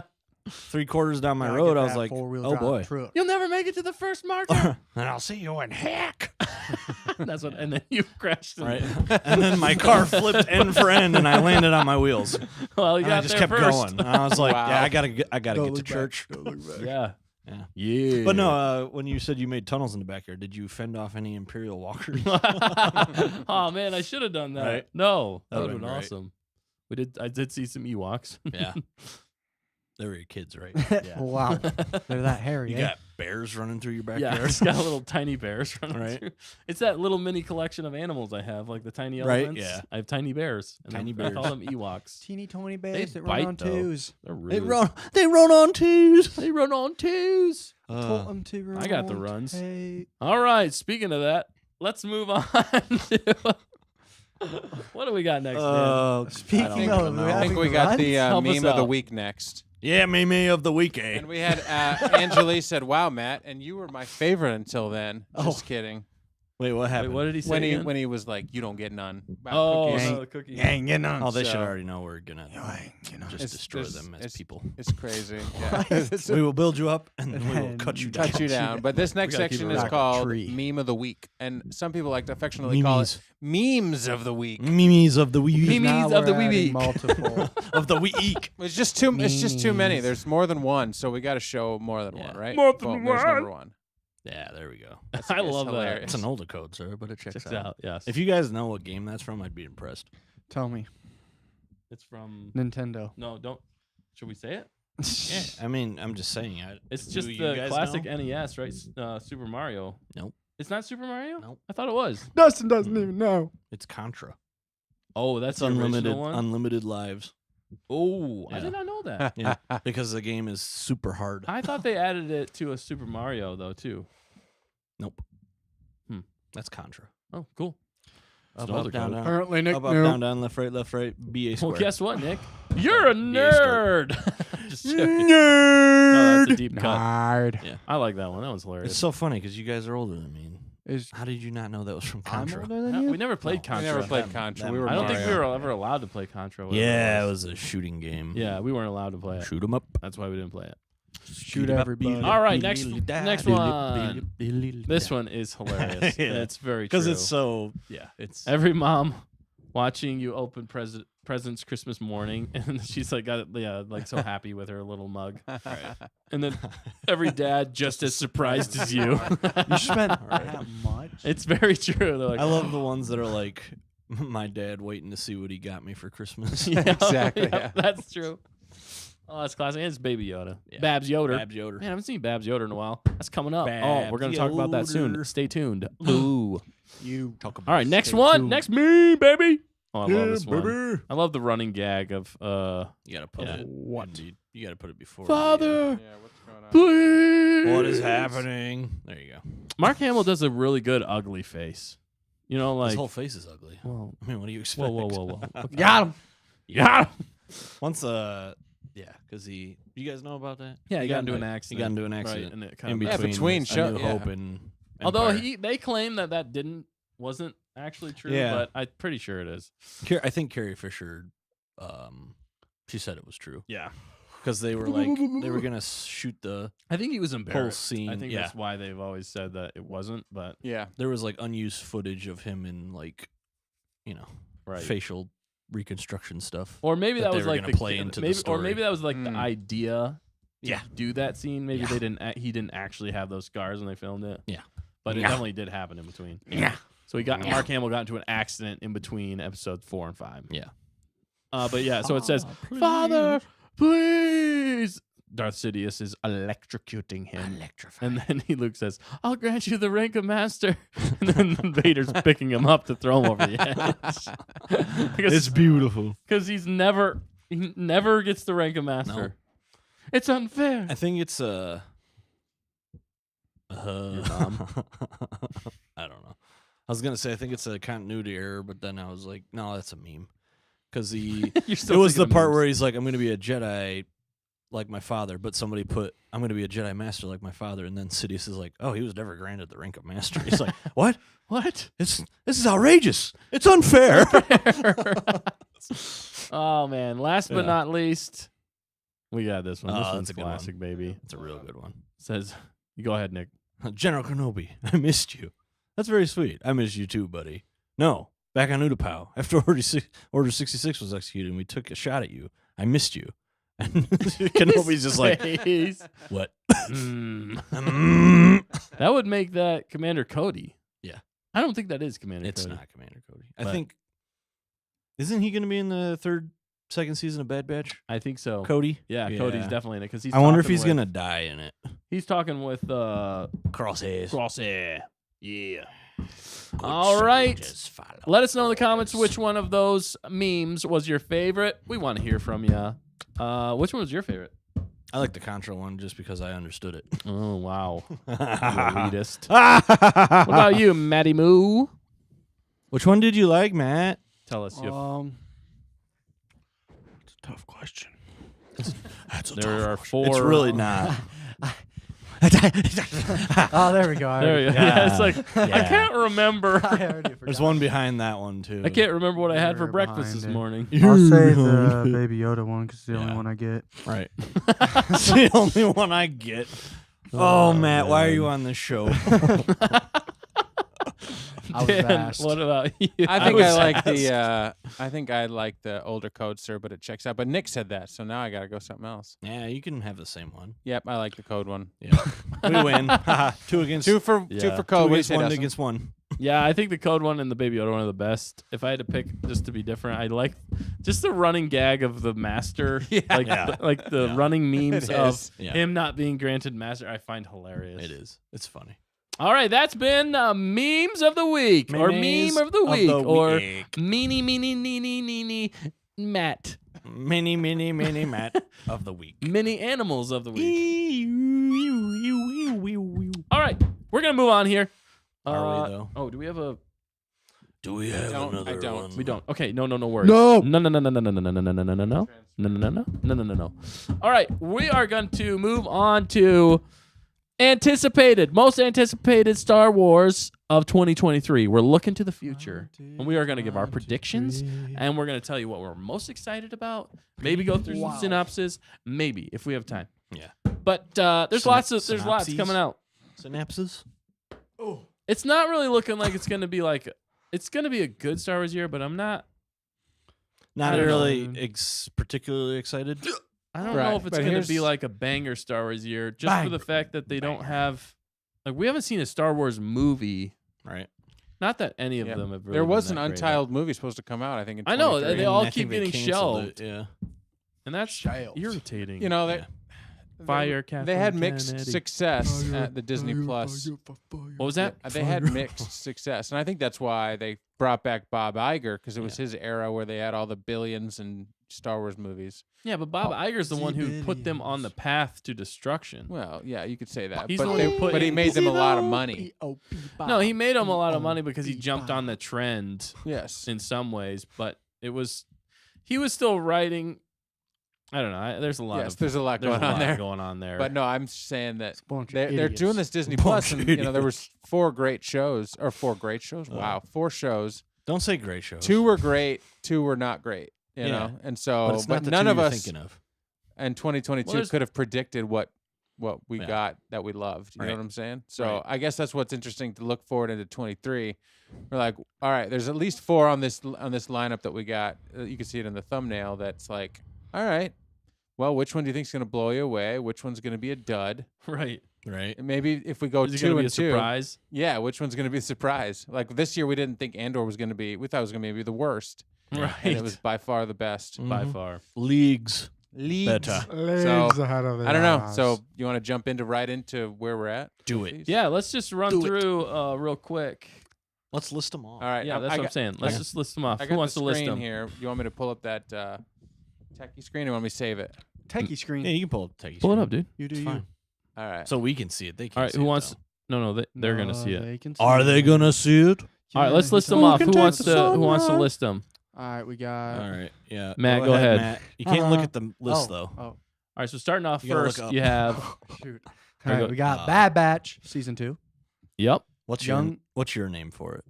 3/4 down my road, I was like, oh boy. Truck. you'll never make it to the first marker. And I'll see you in heck. That's what, and then you crashed. Right. And then my car flipped end for end, and I landed on my wheels. Well, you And got I just there kept first. going. And I was like, Wow. yeah, I gotta get Don't to look church. back. Don't look back. Yeah, Yeah. yeah. But no, when you said you made tunnels in the backyard, did you fend off any Imperial walkers? Oh man, I should have done that. Right. No, that That would have would've been been great. awesome. I did see some Ewoks. Yeah. They were your kids, right? Yeah. Wow. They're that hairy. You eh? got bears running through your Yeah, backyard. it's got little tiny bears running Right. through. It's that little mini collection of animals I have, like the tiny Right, elephants. yeah. I have tiny bears. And Tiny I call bears. them Ewoks. Teeny tiny bears that run bite, on though. twos. They're rude. They run on twos. They run on twos. Taught 'em to run I got the on runs. tape. All right. Speaking of that, let's move on to what do we got next, man? Speaking of, of, know. we're I think having we got the Help us meme of the out. week next. Yeah, Mimi of the week, eh? And we had Angeli said, "Wow, Matt, and you were my favorite until then." Just kidding. Wait, what Wait, happened? what did he say? When he again? when he was like, "You don't get none." About Oh, cookies. no, the cookie. You ain't getting on. Oh, they should So- already know we're gonna just It's- destroy there's- them as it's- people. It's crazy. Yeah. We will build you up and we will And cut you down. Cut you down. But this next gotta keep section it is real. called Tree. Meme of the Week. And some people like to affectionately call it Memes of the Week. Mimis of the week. Mimi- Now Memes of the we're wee adding week. multiple. of the week. It's just too many. Memes. There's more than one, so we got to show more than Yeah. one, right? More than Boom, there's one. number one. Yeah, there we go. That's- I it's love that. hilarious. It's an older code, sir, but it checks Checks out. out. Yes. If you guys know what game that's from, I'd be impressed. Tell me, It's from. Nintendo. No, don't. Should we say it? Yeah, I mean, I'm just saying. It's do just you the guys classic know? NES, right? Super Mario. Nope. It's not Super Mario? Nope. I thought it was. Dustin doesn't even know. It's Contra. Oh, that's It's the unlimited, original one? unlimited lives. Oh, I Yeah. did not know that. Yeah, because the game is super hard. I thought they added it to a Super Mario, though, too. Nope. Hmm. That's Contra. Oh, cool. It's Up, an older up, down, code. down. Apparently, Nick Up, up, knew. down, down, left, right, BA square. Well, guess what, Nick? You're a BA nerd. Just joking. Nerd. No, that's a deep cut. Nerd. I like that one. That one's hilarious. It's so funny because you guys are older than me. Is How did you not know that was from I'm Contra? older than No, you? we never played No, Contra. We never played That- Contra. that- We were I don't think we Mario. were ever allowed to play Contra. whatever Yeah, it was. was a shooting game. Yeah, we weren't allowed to play it. Shoot 'em up. That's why we didn't play it. Shoot everybody. All right, next one. This one is hilarious. Yeah. It's very true. Because it's so, it's Every mom watching you open presents Christmas morning, and she's like, like so happy with her little mug. And then every dad just as surprised as you. You spent that much? It's very true. They're like, I love the ones that are like, my dad waiting to see what he got me for Christmas. Yeah, Exactly, yeah, yeah. that's true. Oh, that's classic. And it's Baby Yoda. Yeah. Babs Yoder. Babs Yoder. Man, I haven't seen Babs Yoder in a while. That's coming up. Oh, we're going to talk about that soon. Yoder. Stay tuned. Ooh. You. Talk about All right, next stay one. tuned. Next me, baby. Oh, I love Yeah, this one. baby. I love the running gag of You gotta put Yeah. it. What? Indeed. You gotta put it before. Father, Yeah, what's going on? please. What is happening? There you go. Mark Hamill does a really good ugly face. You know, like His whole face is ugly. well, I mean, what do you expect? whoa. Okay. Got him. Yeah. Once, yeah, because you guys know about that? Yeah, he got into an He accident. got into an Right, accident. and it in kind of between, between A show- New yeah. Hope and although Empire. they claim that wasn't actually true, Yeah. but I'm pretty sure it is. I think Carrie Fisher, she said it was true Yeah. because they were like they were gonna shoot the I think he was whole embarrassed. scene. I think yeah, that's why they've always said that it wasn't, but Yeah. there was like unused footage of him in like, right. facial reconstruction stuff. Or maybe that that they was were like gonna the play into the maybe, story. or maybe that was like the Hmm. idea. to Yeah. do that scene. Maybe Yeah. they didn't. He didn't actually have those scars when they filmed it. Yeah. but it Yeah. definitely did happen in between. Yeah. So Yeah. Mark Hamill got into an accident in between episodes 4 and 5. Yeah. But yeah, so it says, please. "Father, please." Darth Sidious is electrocuting him. Electrify. And then Luke says, "I'll grant you the rank of master." And then Vader's picking him up to throw him over the edge. It's beautiful. Because he never gets the rank of master. No. It's unfair. I think it's mom? I don't know. I was gonna say I think it's a continuity error, but then I was like, no, that's a meme. Because You're it still was the thinking of part memes. where he's like, I'm gonna be a Jedi like my father, but somebody put I'm gonna be a Jedi master like my father, and then Sidious is like, oh, he was never granted the rank of master. He's like, what? What? This is outrageous. It's unfair. Oh man! Last but Yeah. not least, we got this one. This Oh, one's that's a good one. classic, baby. It's a real good one. Says, "You go ahead, Nick." General Kenobi, I missed you. That's very sweet. I missed you too, buddy. No, back on Utapau, after Order 66 was executed and we took a shot at you, I missed you. And Kenobi's just like, Face. what? Mm. That would make that Commander Cody. Yeah. I don't think that is Commander It's Cody. not Commander Cody. But- I think, isn't he going to be in the third second season of Bad Batch? I think so. Cody? Yeah, Cody's definitely in it because he's. I wonder if talking he's with- gonna die in it. He's talking with Crosshairs. Crosshair. Yeah. All right. Let us know in the comments which one of those memes was your favorite. We want to hear from you. Which one was your favorite? I like the Contra one just because I understood it. Oh wow, you elitist. What about you, Matty Moo? Which one did you like, Matt? Tell us. It's a tough question. There are 4. It's really not. Oh, there we go. There you go. Yeah, it's like I Yeah. can't remember. I already forgot. There's one behind that one too. I can't remember what I had for You're breakfast behind this it. morning. I'll save the Baby Yoda one because it's the only Yeah. one I get. Right. It's the only one I get. Oh, Matt, why are you on this show? I was Dan, asked. what about you? I think was I like asked. the. I think I like the older code, sir, but it checks out. But Nick said that, so now I got to go something else. Yeah, you can have the same one. Yep, I like the code one. Yeah. We win. Two against Two for Yeah. two for two code. What do you against say, one Dustin? against one. Yeah, I think the code one and the Baby Yoda one are the best. If I had to pick just to be different, I like just the running gag of the master, Yeah. like Yeah. like the Yeah. running memes It of is. Yeah. him not being granted master. I find hilarious. It is. It's funny. All right, that's been memes of the week, or Memes meme of the week, or week. meanie Matt, Mini Matt of the week. mini animals of the week. All right, we're gonna move on here. Are we, though? Oh, do we have a? Do we have don't- I another don't. one? We don't. Okay, no worries. No. No. All right, we are going to move on to most anticipated Star Wars of 2023. We're looking to the future, and we are going to give our predictions, and we're going to tell you what we're most excited about. Maybe go through some synopsis. Maybe if we have time. Yeah. But there's lots synopses? coming out. Synapses? It's not really looking like it's going to be like it's going to be a good Star Wars year, but I'm not. Not I don't really know. particularly excited. I don't Right, know if it's but going to here's- be like a banger Star Wars year, just for the fact that they don't have, like, we haven't seen a Star Wars movie. Right. Not that any of Yep. them have really. There was been an that great. untitled movie supposed to come out. I think. In I know, 23. they all I keep think they getting canceled shelved, it, Yeah. and that's Shelved. irritating. You know, Yeah. Fire they Kathleen had mixed Kennedy. success at the Disney Plus. What was that? They had mixed success, and I think that's why they brought back Bob Iger because it was his era where they had all the billions and Star Wars movies. Yeah, but Bob Iger's the one who billions. put them on the path to destruction. Well, yeah, you could say that, He's the but one who put- he made them a lot of money. No, he made them a lot of money because he jumped on the trend Yes, in some ways, but he was still writing. I don't know. There's a lot yes, of there's a lot there's going a on lot there. going on there. But no, I'm saying that Bunch of they're doing idiots. this Disney Bunch Plus, of and there idiots. was 4 great shows, or 4 great shows. Wow, 4 shows. Don't say great shows. 2 were great, 2 were not great. You Yeah. know, and so but it's not the none two of you're us thinking of. in 2022 Well, there's- could have predicted what we Yeah. got that we loved. You Right. know what I'm saying? So Right. I guess that's what's interesting to look forward into 23. We're like, all right, there's at least 4 on this lineup that we got. You can see it in the thumbnail. That's like, all right, well, which one do you think is going to blow you away? Which one's going to be a dud? right? Right. And maybe if we go Is it 2 going to be and a 2, surprise? yeah, which one's going to be a surprise? Like this year, we didn't think Andor was going to be. We thought it was going to be the worst, Right. and it was by far the best. by Mhm. far. Leagues. Leagues. Better. Legs ahead of I don't know. So you want to jump right into where we're at? Do it. Yeah, let's just run Do it. through real quick. Let's list them all. All right. Yeah, that's what I'm saying. Let's just list them off. I Who got wants the to list screen them? here. You want me to pull up that techie screen, or want me to save it? Techie screen. Yeah, you can pull up the Pull it up, dude. You do It's you. fine. All right. So we can see it. They can't All right, see who it, wants? though. No, they're gonna see it. They can see Are they it. gonna see it? All right, let's list them Who off. can Who take wants the to? Who wants to sunlight? list them? All right, we got. All right. Yeah. Matt, go ahead. Matt. You can't look at the list though. Oh, All right, so starting off You gotta look first, up. you have. shoot. There All you right, go. we got Bad Batch season 2. Yep. What's Young- your name for it?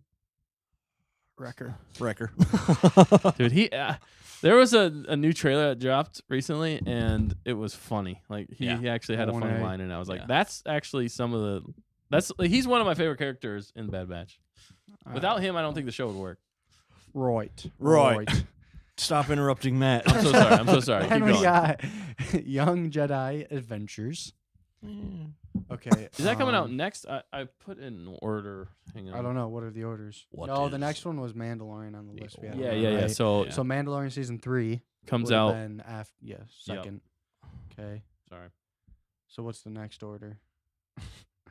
Wrecker. Wrecker. Dude, there was a new trailer that dropped recently, and it was funny. Like he actually had a funny 1A. line, and I was like, Yeah. that's actually some of the. He's one of my favorite characters in Bad Batch. Without him, I don't think the show would work. Right. Stop interrupting Matt. I'm so sorry. I'm so sorry. Keep And we going. got Young Jedi Adventures. Okay. Is that coming out next? I put in order. Hang on. I don't know. What are the orders? What No, the is next one was Mandalorian on the list. We had, Yeah. right? So So Mandalorian season 3 comes would've out. been second. Okay. Sorry. So what's the next order?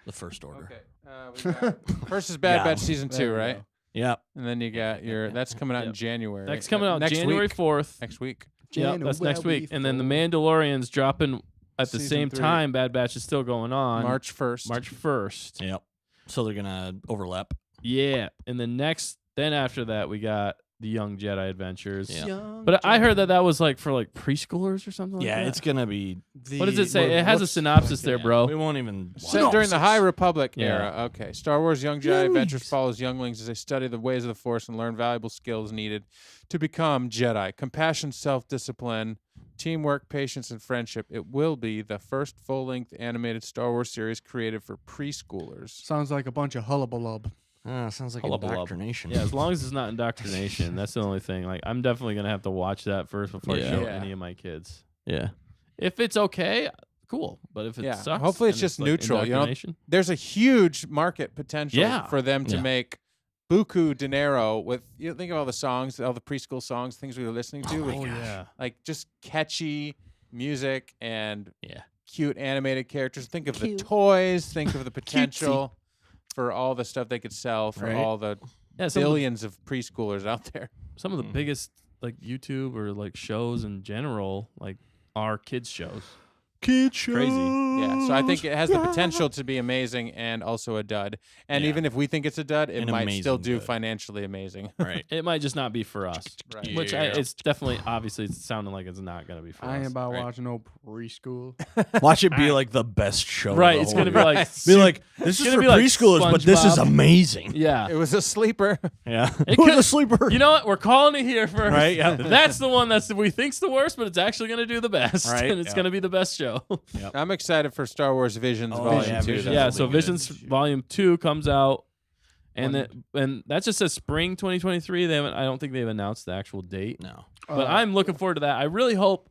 The first order. Okay. We got first is Bad Yeah. Batch season There 2, we right? go. Yep. And then you got that's coming out in Yep. January. Next coming out next January week. 4th. Next week. Yeah, that's next January week. And then the 4th. Mandalorian's dropping at the Season same 3. time. Bad Batch is still going on. March 1st. March 1st. Yep. So they're gonna overlap. Yeah. And then after that, we got the Young Jedi Adventures. Yeah. Young But I heard Jedi. that was like for like preschoolers or something like Yeah, that. it's gonna be. What does it say? What- It has a what's- synopsis there, bro. We won't even. Set during the High Republic Yeah. era. Okay. Star Wars Young Jedi Adventures follows younglings as they study the ways of the Force and learn valuable skills needed to become Jedi. Compassion, self-discipline, teamwork, patience, and friendship. It will be the first full-length animated Star Wars series created for preschoolers. Sounds like a bunch of hullabalub. Sounds like Hullabaloo. indoctrination. Yeah, as long as it's not indoctrination, that's the only thing. Like, I'm definitely gonna have to watch that first before I Yeah. show Yeah. any of my kids. Yeah. If it's okay, cool. But if it Yeah, sucks, hopefully it's and just like neutral, you know? indoctrination- There's a huge market potential Yeah. for them to Yeah. make buku dinero with, think of all the songs, all the preschool songs, things we were listening to, with, Oh yeah. like just catchy music and Yeah. cute animated characters. Think of the toys, think of the potential for all the stuff they could sell for Right. all the Yeah, some of the, billions of preschoolers out there. some of the biggest like YouTube or like shows in general like are kids shows. Kid show. Crazy. Yeah, so I think it has the potential to be amazing and also a dud. And Yeah. even if we think it's a dud, it An might still amazing do dud. financially amazing. Right. It might just not be for us. Right. Which Yeah. it's definitely obviously it's sounding like it's not gonna be for I ain't us. about right. watching no preschool. Watch it be like the best show. of Right, the it's whole gonna be year. like Be like, this is gonna for be like preschoolers, but this is SpongeBob. amazing. yeah. It was a sleeper. Yeah. It It was could- a sleeper. You know what? We're calling it here first. Right, yeah. That's the one we think's the worst, but it's actually going to do the best. Right, And it's yeah. going to be the best show. I'm excited for Star Wars Visions Oh, Volume yeah, 2. Visions. yeah. That'll So be good. Visions Volume 2 comes out, and that just says spring 2023. I don't think they've announced the actual date. No. But I'm looking forward to that. I really hope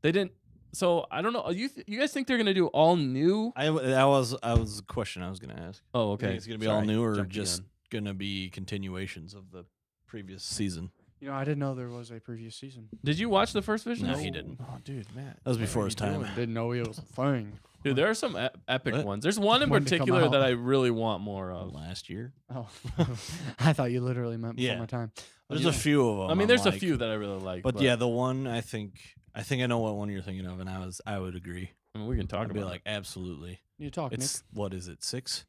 they didn't. So I don't know. You guys think they're going to do all new? That was a question I was going to ask. Oh, You okay. think it's going to be Sorry, all new or jumped the just gun. going to be continuations of the previous season? You know, I didn't know there was a previous season. Did you watch the first Visions? No, he didn't. Oh, dude, Matt. That was before his time. Didn't know it was a thing. Dude, there are some epic What? ones. There's one in When to come particular out. that I really want more of. Last year. Oh, I thought you literally meant before Yeah. my time. There's a few of them. I mean, I'm there's a like- few that I really like. But yeah, the one I think I know what one you're thinking of, and I would agree. I mean, we can talk I'd be about like, it. absolutely. You talk, It's what is it? 6?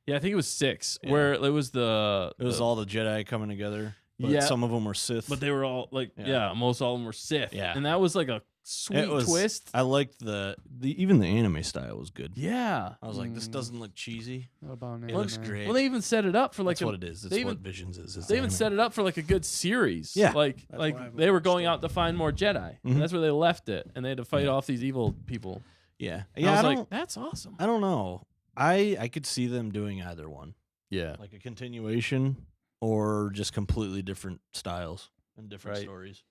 Yeah, I think it was 6, Yeah. where it was It was all the Jedi coming together. But Yeah. some of them were Sith. but they were all like, Yeah. yeah, most all of them were Sith. Yeah. And that was like a sweet was- twist. I liked the even the anime style was good. Yeah. I was like, this Mm. doesn't look cheesy. What about It looks anime? great. Well, they even set it up for like That's what it is. That's they what even- Visions is. they even set it up for like a good series. Yeah. Like That's why I like haven't they were watched going it. out to find more Jedi. Mhm. And that's where they left it. And they had to fight Yeah. off these evil people. Yeah. And Yeah. I was I like, don't, that's awesome. I don't know. I could see them doing either one, Yeah. like a continuation or just completely different styles and different Right. stories.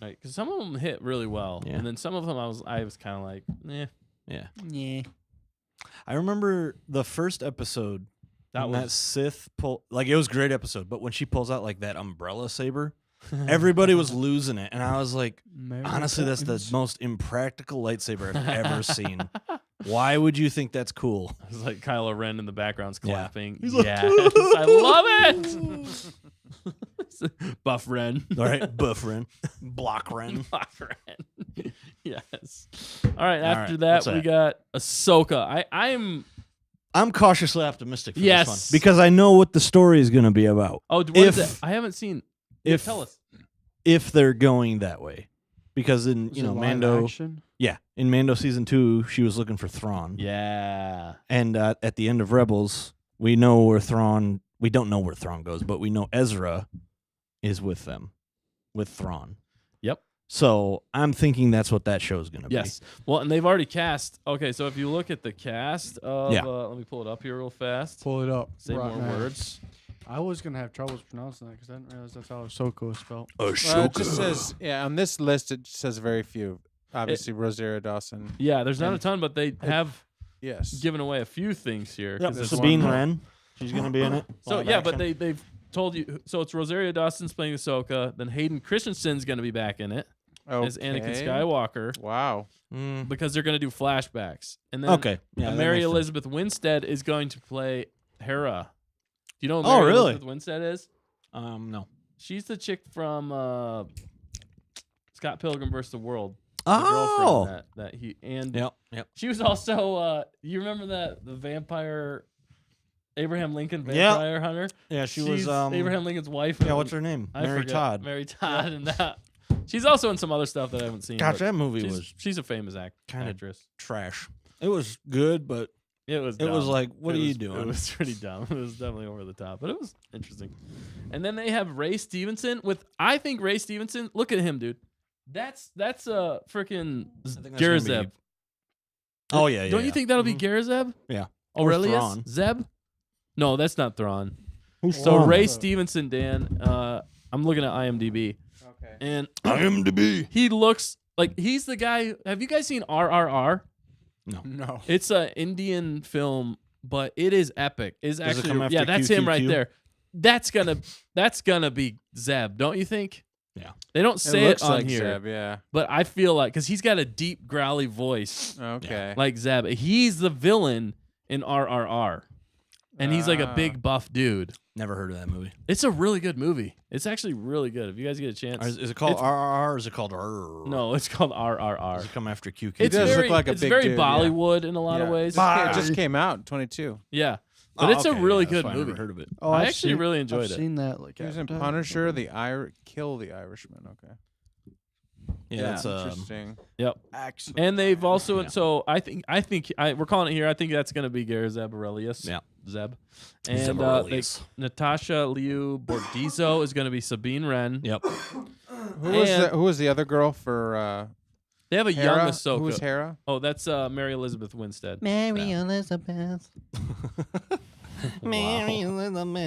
Right. Because some of them hit really well. Yeah. And then some of them I was kind of like, eh. Yeah. Yeah. I remember the first episode. That That was Sith pull, like it was a great episode, but when she pulls out like that umbrella saber, everybody was losing it, and I was like, honestly, that's the most impractical lightsaber I've ever seen. Why would you think that's cool? It's like Kylo Ren in the background's Yeah. clapping. He's like, yes, I love it. Buff Ren. All right, buff Ren, block Ren. Buff Ren. Yes. All right. All After right, that, what's we that? got Ahsoka. I'm. I'm cautiously optimistic for Yes. this one because I know what the story is going to be about. Oh, what is If- it? I haven't seen. if- Tell us. If they're going that way, because in Is you it know live Mando, action? yeah, in Mando season 2, she was looking for Thrawn. Yeah. And at the end of Rebels, we know where Thrawn. We don't know where Thrawn goes, but we know Ezra is with them, with Thrawn. Yep. So I'm thinking that's what that show's gonna be. Yes. Well, and they've already cast. Okay, so if you look at the cast of, Yeah. let me pull it up here real fast. Pull it up. Say right more now. words. I was gonna have troubles pronouncing that because I didn't realize that's how Ahsoka was spelled. Well, it just says, on this list, it says very few. Obviously, Rosario Dawson. Yeah, there's not a And ton, but they have. Yes. giving away a few things here. 'cause it's Sabine one- Wren. She's going to be in it. So Live yeah, but action. they've told you. So it's Rosario Dawson's playing Ahsoka. Then Hayden Christensen's going to be back in it as Anakin Okay. Skywalker Wow. because they're going to do flashbacks. And then Okay. Yeah, that Mary makes sense. Elizabeth Winstead is going to play Hera. Do you know who Oh, Mary really? Elizabeth Winstead is? No. She's the chick from Scott Pilgrim vs. the World. The Oh. girlfriend that he and Yep. she was also you remember the vampire Abraham Lincoln Yeah. vampire hunter? Yeah, she She's was Abraham Lincoln's wife. Yeah, what's her name? I Mary forget. Todd. Mary Todd and that. She's also in some other stuff that I haven't seen. Gosh, but that movie she's, was she's a famous kinda actress. trash. It was good, but It was it was dumb. like, what It are you was- doing? It was pretty dumb. It was definitely over the top, but it was interesting. And then they have Ray Stevenson with I think Ray Stevenson, look at him, dude. That's a freaking that's gonna Garazeb. be- Oh yeah, yeah. Don't you yeah. think that'll be Mhm. Garazeb? Yeah. Or Aurelius? Thrawn. Zeb? No, that's not Thrawn. Who's So Thrawn? Ray Stevenson, Dan, I'm looking at IMDb. Okay. And IMDb. he looks like he's the guy. Have you guys seen RRR? No. It's an Indian film, but it is epic. It's Does it actually come after yeah, that's him right QQQ? there. That's gonna be Zeb, don't you think? Yeah. They don't It say looks it on like here, Zeb, yeah. but I feel like because he's got a deep growly voice Okay. like Zeb. He's the villain in RRR, and he's like a Ah. big buff dude. Never heard of that movie. It's a really good movie. It's actually really good. If you guys get a chance, Is it called It's- RRR or is it called RRR? no, it's called Does RRR. it come after QQ? He It's does very, look like a it's big very dude, yeah. Bollywood in a lot of Yeah. ways. It just came out in 22. Yeah, but it's a really good I movie. never heard of it. Oh, I I've actually seen- really enjoyed I've it. seen that. Like He was in advertised. Punisher, Kill the Irishman. Okay. Yeah, Yeah, that's Interesting. Yep. Excellent. And they've also Yeah. so I think we're calling it here. I think that's going to be Garazeb Aurelius. Yeah. Zeb. Zeb And Aurelius. Natasha Liu Bordizzo is going to be Sabine Wren. Yep. Who was the other girl for They have a Hera? young Ahsoka. Who was Hera? Oh, that's Mary Elizabeth Winstead. Mary Elizabeth. Mary Elizabeth.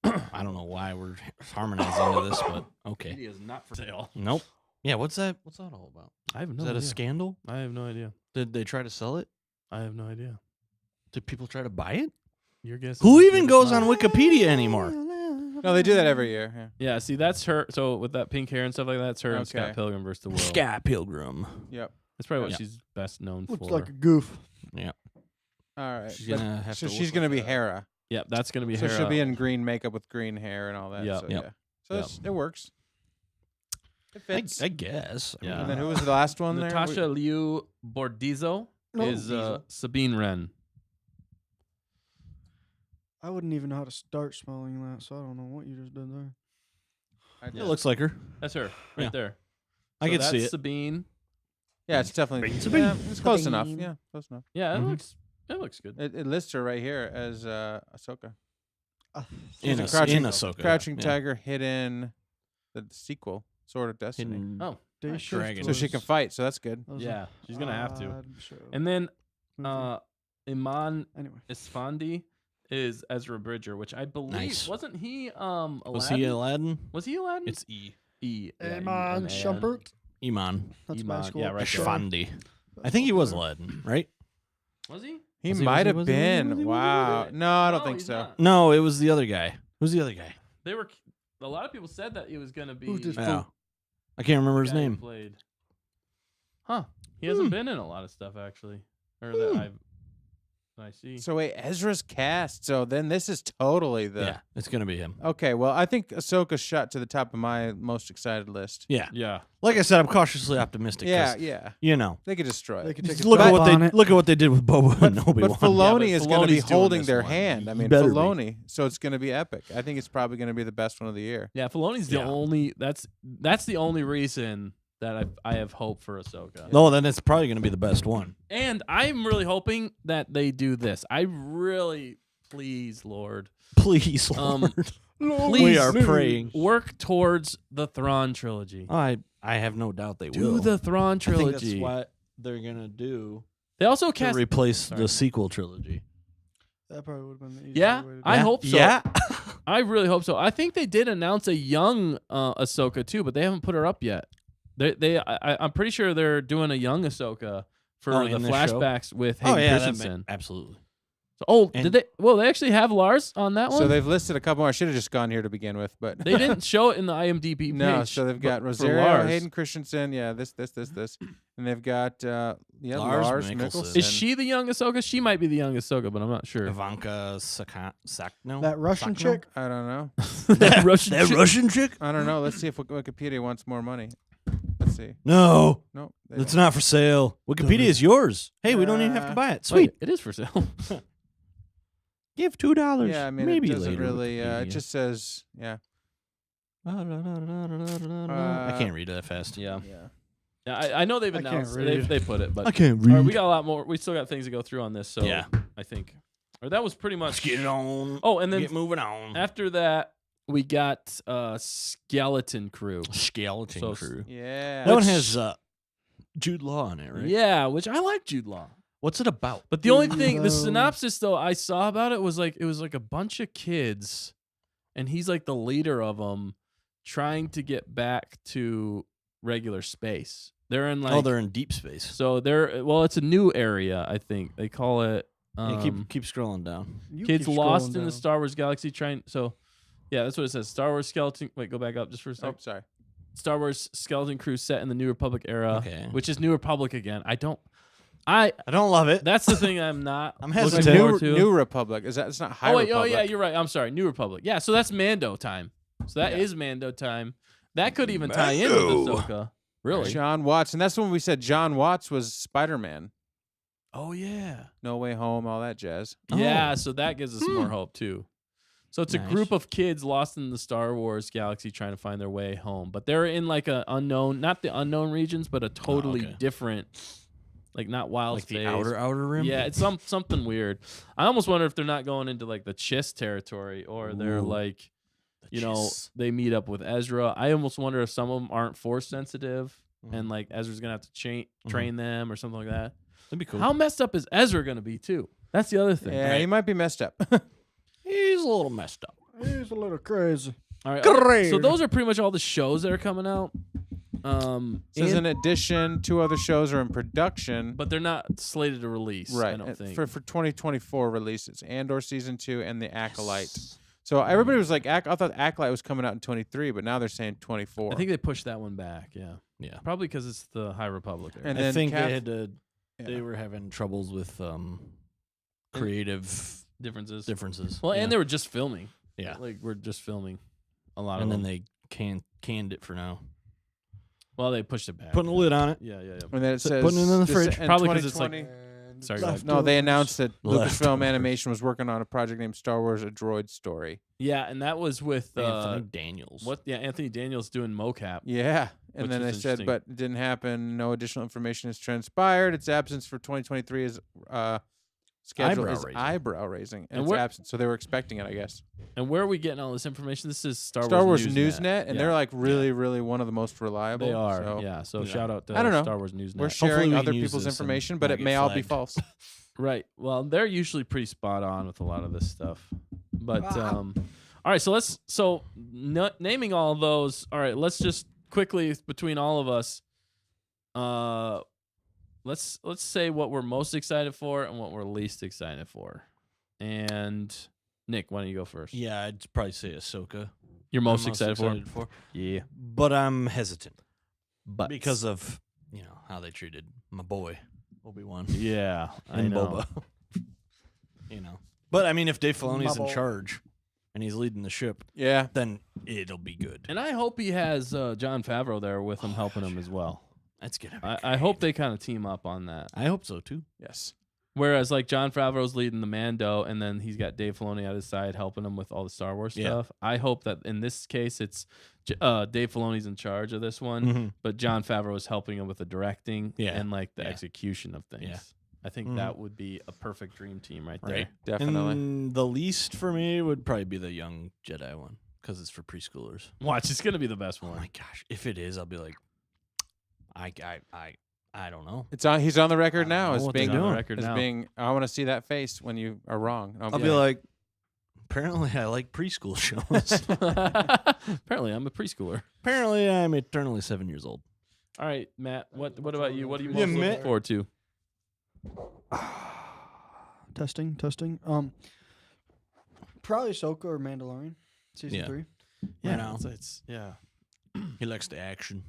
I don't know why we're harmonizing to this, but okay. Media is not for sale. Nope. Yeah, what's that? What's that all about? I have no Is that idea. a scandal? I have no idea. Did they try to sell it? I have no idea. Did people try to buy it? Your guess. Who is as even good as goes on mine. Wikipedia anymore? No, they do that every year. Yeah. Yeah, see, that's her. So with that pink hair and stuff like that, that's her and Okay. Scott Pilgrim vs. the World. Scott Pilgrim. Yep. That's probably what Yeah. she's best known Looks for. like a goof. Yeah. All right. She's gonna have so to she's look gonna like be that. Hera. Yep, that's gonna be So Hera. she'll be in green makeup with green hair and all that. Yep. So, Yep. yeah. So Yep. it works. It fits. I guess. I Yeah. mean, And then who was the last one there? Natasha Liu Bordizzo is Sabine Wren. I wouldn't even know how to start spelling that, so I don't know what you just did there. it looks like her. That's her right Yeah. there. I So can see that's it. Sabine. Yeah, it's definitely. Sabine. Yeah, it's close enough. Sabine. Yeah, close enough. Yeah, Mhm. it looks good. It lists her right here as Ahsoka. In She's a- Crouching, in Ahsoka, Crouching yeah. Tiger, Hidden, the sequel, Sword of Destiny. Hidden Oh, Day Nice. Shift Dragon. So she can was- fight. So that's good. that was a yeah, she's gonna have to. odd show. And then Movie. Iman Anyway, Isfandi is Ezra Bridger, which I believe Nice. wasn't he Aladdin? Was he Aladdin? Was he Aladdin? It's E. Yeah, Iman Shumpert. Iman. That's Iman, my school. yeah, right there. Ashfandi. I think he was Aladdin, right? Was he? He Was he- might have was he- was he- been. was he- was he- Wow. was he? No, I don't No, think he's so. not. No, it was the other guy. Who's the other guy? They were. A lot of people said that it was gonna be. Who's this the Yeah. I can't remember his guy who name. Played. Huh? He hasn't been in a lot of stuff actually, or that I see. So wait, Ezra's cast. So then this is totally the. Yeah, it's gonna be him. Okay, well, I think Ahsoka shot to the top of my most excited list. Yeah. Yeah. Like I said, I'm cautiously optimistic. 'cause, Yeah, yeah. You know, They could destroy They it. could take just a look at bet what on they it. look at what they did with Boba and Obi But Wan. Filoni Yeah, is but going to be Filoni's doing holding this their one. hand. I He mean, better be. Filoni. So it's going to be epic. I think it's probably going to be the best one of the year. Yeah. Filoni's the Yeah. only. That's the only reason that I have hope for Ahsoka. No, then it's probably gonna be the best one. And I'm really hoping that they do this. I really, please, Lord, Please, Um, Lord. please we are praying. work towards the Thrawn trilogy. I have no doubt they Do will. the Thrawn I think trilogy. that's what they're gonna do They also to cast. replace Sorry. the sequel trilogy. That probably would have been the easier Yeah, way to do I it. hope so. Yeah. I really hope so. I think they did announce a young Ahsoka too, but they haven't put her up yet. I'm pretty sure they're doing a young Ahsoka for the in this show? flashbacks with Hayden Christensen. Absolutely. So, And- did they? Well, they actually have Lars on that one. So they've listed a couple more. I should have just gone here to begin with, but They didn't show it in the IMDb page. No, so they've got for Rosario, Lars. Hayden Christensen, this, and they've got Lars Lars Mikkelsen. Mikkelsen. Is she the young Ahsoka? She might be the young Ahsoka, but I'm not sure. Ivanka Sakno? That Russian Sakno? chick? I don't know. that Russian That chick? Russian chick? I don't know. Let's see if Wikipedia wants more money. Let's see. No, No, they it's don't. not for sale. Wikipedia is yours. Hey, we don't even have to buy it. Sweet. Wait, it is for sale. Give $2. Yeah, I mean, maybe it doesn't later. really. It Wikipedia. just says, I can't read that fast. yeah. yeah. Yeah, I know they've I can't announced read. they put it, but I can't all read. right, we got a lot more. We still got things to go through on this, so Yeah. I think. Or that was pretty much. Let's get it on. Oh, and then Get moving on. after that, we got Skeleton Crew. Skeleton So- Crew. Yeah. That one has Jude Law in it, right? Yeah, which I like Jude Law. What's it about? But the only thing, the Hello. synopsis though I saw about it was like a bunch of kids, and he's like the leader of them, trying to get back to regular space. They're in like they're in deep space. so they're it's a new area. I think they call it. Yeah, keep scrolling down. You Kids keep lost scrolling in the down. Star Wars galaxy trying. So, yeah, that's what it says. Star Wars skeleton. Wait, go back up just for a Oh, second. sorry. Star Wars skeleton crew set in the New Republic era, Okay. which is New Republic again. I I don't love it. That's the thing I'm not. I'm looking hesitant. forward to. New Republic. Is that? It's not High Oh wait, Republic. oh yeah, you're right. I'm sorry, New Republic. Yeah, so that's Mando time. So that is Mando time. That could even tie in with Mando. Ahsoka. Really? John Watts, and that's when we said John Watts was Spider-Man. Oh yeah. No Way Home, all that jazz. Yeah, so that gives us more hope too. So it's a Nice. group of kids lost in the Star Wars galaxy trying to find their way home, but they're in like a unknown, not the unknown regions, but a totally okay. different, like not wild Like the space. outer rim. Yeah, it's something weird. I almost wonder if they're not going into like the Chiss territory, or they're Ooh. like, The you know, Chiss. they meet up with Ezra. I almost wonder if some of them aren't force sensitive, Mhm. and like Ezra's gonna have to train them or something like that. That'd be cool. How messed up is Ezra gonna be too? That's the other thing. Yeah, he might be messed up. He's a little messed up. He's a little crazy. All right. Great. So those are pretty much all the shows that are coming out. Says and- in addition, 2 other shows are in production. but they're not slated to release. Right. I don't and think. For 2024 release, it's Andor season 2 and The Acolyte. So everybody was like, I thought Acolyte was coming out in 23, but now they're saying 24. I think they pushed that one back. Yeah. Yeah. Probably because it's the High Republic. Era. And I then think Kath- they had to. Yeah. They were having troubles with creative differences. differences. Well, yeah. and they were just filming. Yeah. Like we're just filming a lot and of then them. they canned it for now. Well, they pushed it back. Putting a lid on it. Yeah. And then it So says putting it in the this- fridge. in Probably 'cause it's like- 2020 Sorry, go ahead. No, they announced that Lucasfilm Leftovers. Animation was working on a project named Star Wars: A Droid Story. Yeah, and that was with Anthony Daniels. what? Yeah, Anthony Daniels doing mocap. Yeah. And Which then they is said, interesting. but it didn't happen. No additional information has transpired. Its absence for 2023 is scheduled is Eyebrow-raising. eyebrow raising, And and it's where- absent. So they were expecting it, I guess. And where are we getting all this information? This is Star Star Wars Wars Newsnet, Newsnet, and Yeah. they're like really, really one of the most reliable. They are. So Yeah. So Yeah. shout out to I don't know. Star Wars Newsnet. We're Hopefully sharing we other can use people's this and information, but not it get may all be flagged. false. Right. Well, they're usually pretty spot on with a lot of this stuff. But Wow. all right, so naming all of those. All right, let's just quickly between all of us let's say what we're most excited for and what we're least excited for. And Nick, why don't you go first? Yeah, I'd probably say Ahsoka. You're I'm most excited for? Yeah. But I'm hesitant But because of how they treated my boy Obi-Wan yeah, I and know. Boba. But I mean, if Dave Filoni's in Mabo. charge and he's leading the ship, Yeah. then it'll be good. And I hope he has John Favreau there with him, helping him as well. That's gonna be I hope they kind of team up on that. I hope so too. Yes. Whereas like John Favreau's leading the Mando, and then he's got Dave Filoni at his side helping him with all the Star Wars Yeah. stuff. I hope that in this case it's Dave Filoni's in charge of this one, Mhm. but John Favreau is helping him with the directing Yeah. and like the Yeah. execution of things. Yeah. I think Mhm. that would be a perfect dream team right Right. there. Definitely. And the least for me would probably be the young Jedi one because it's for preschoolers. Watch, it's gonna be the best Oh one. my gosh! If it is, I'll be like, I don't know. It's on. He's on the record now know as what being they're on the doing. record as now. being. I want to see that face when you are wrong. I'll be like, apparently I like preschool shows. Apparently, I'm a preschooler. Apparently I'm eternally 7 years old. All right, Matt. What about you? What are you Yeah, most looking Matt. forward to? Testing. Probably Ahsoka or Mandalorian, season Yeah. 3. Right now. It's yeah. He likes the action.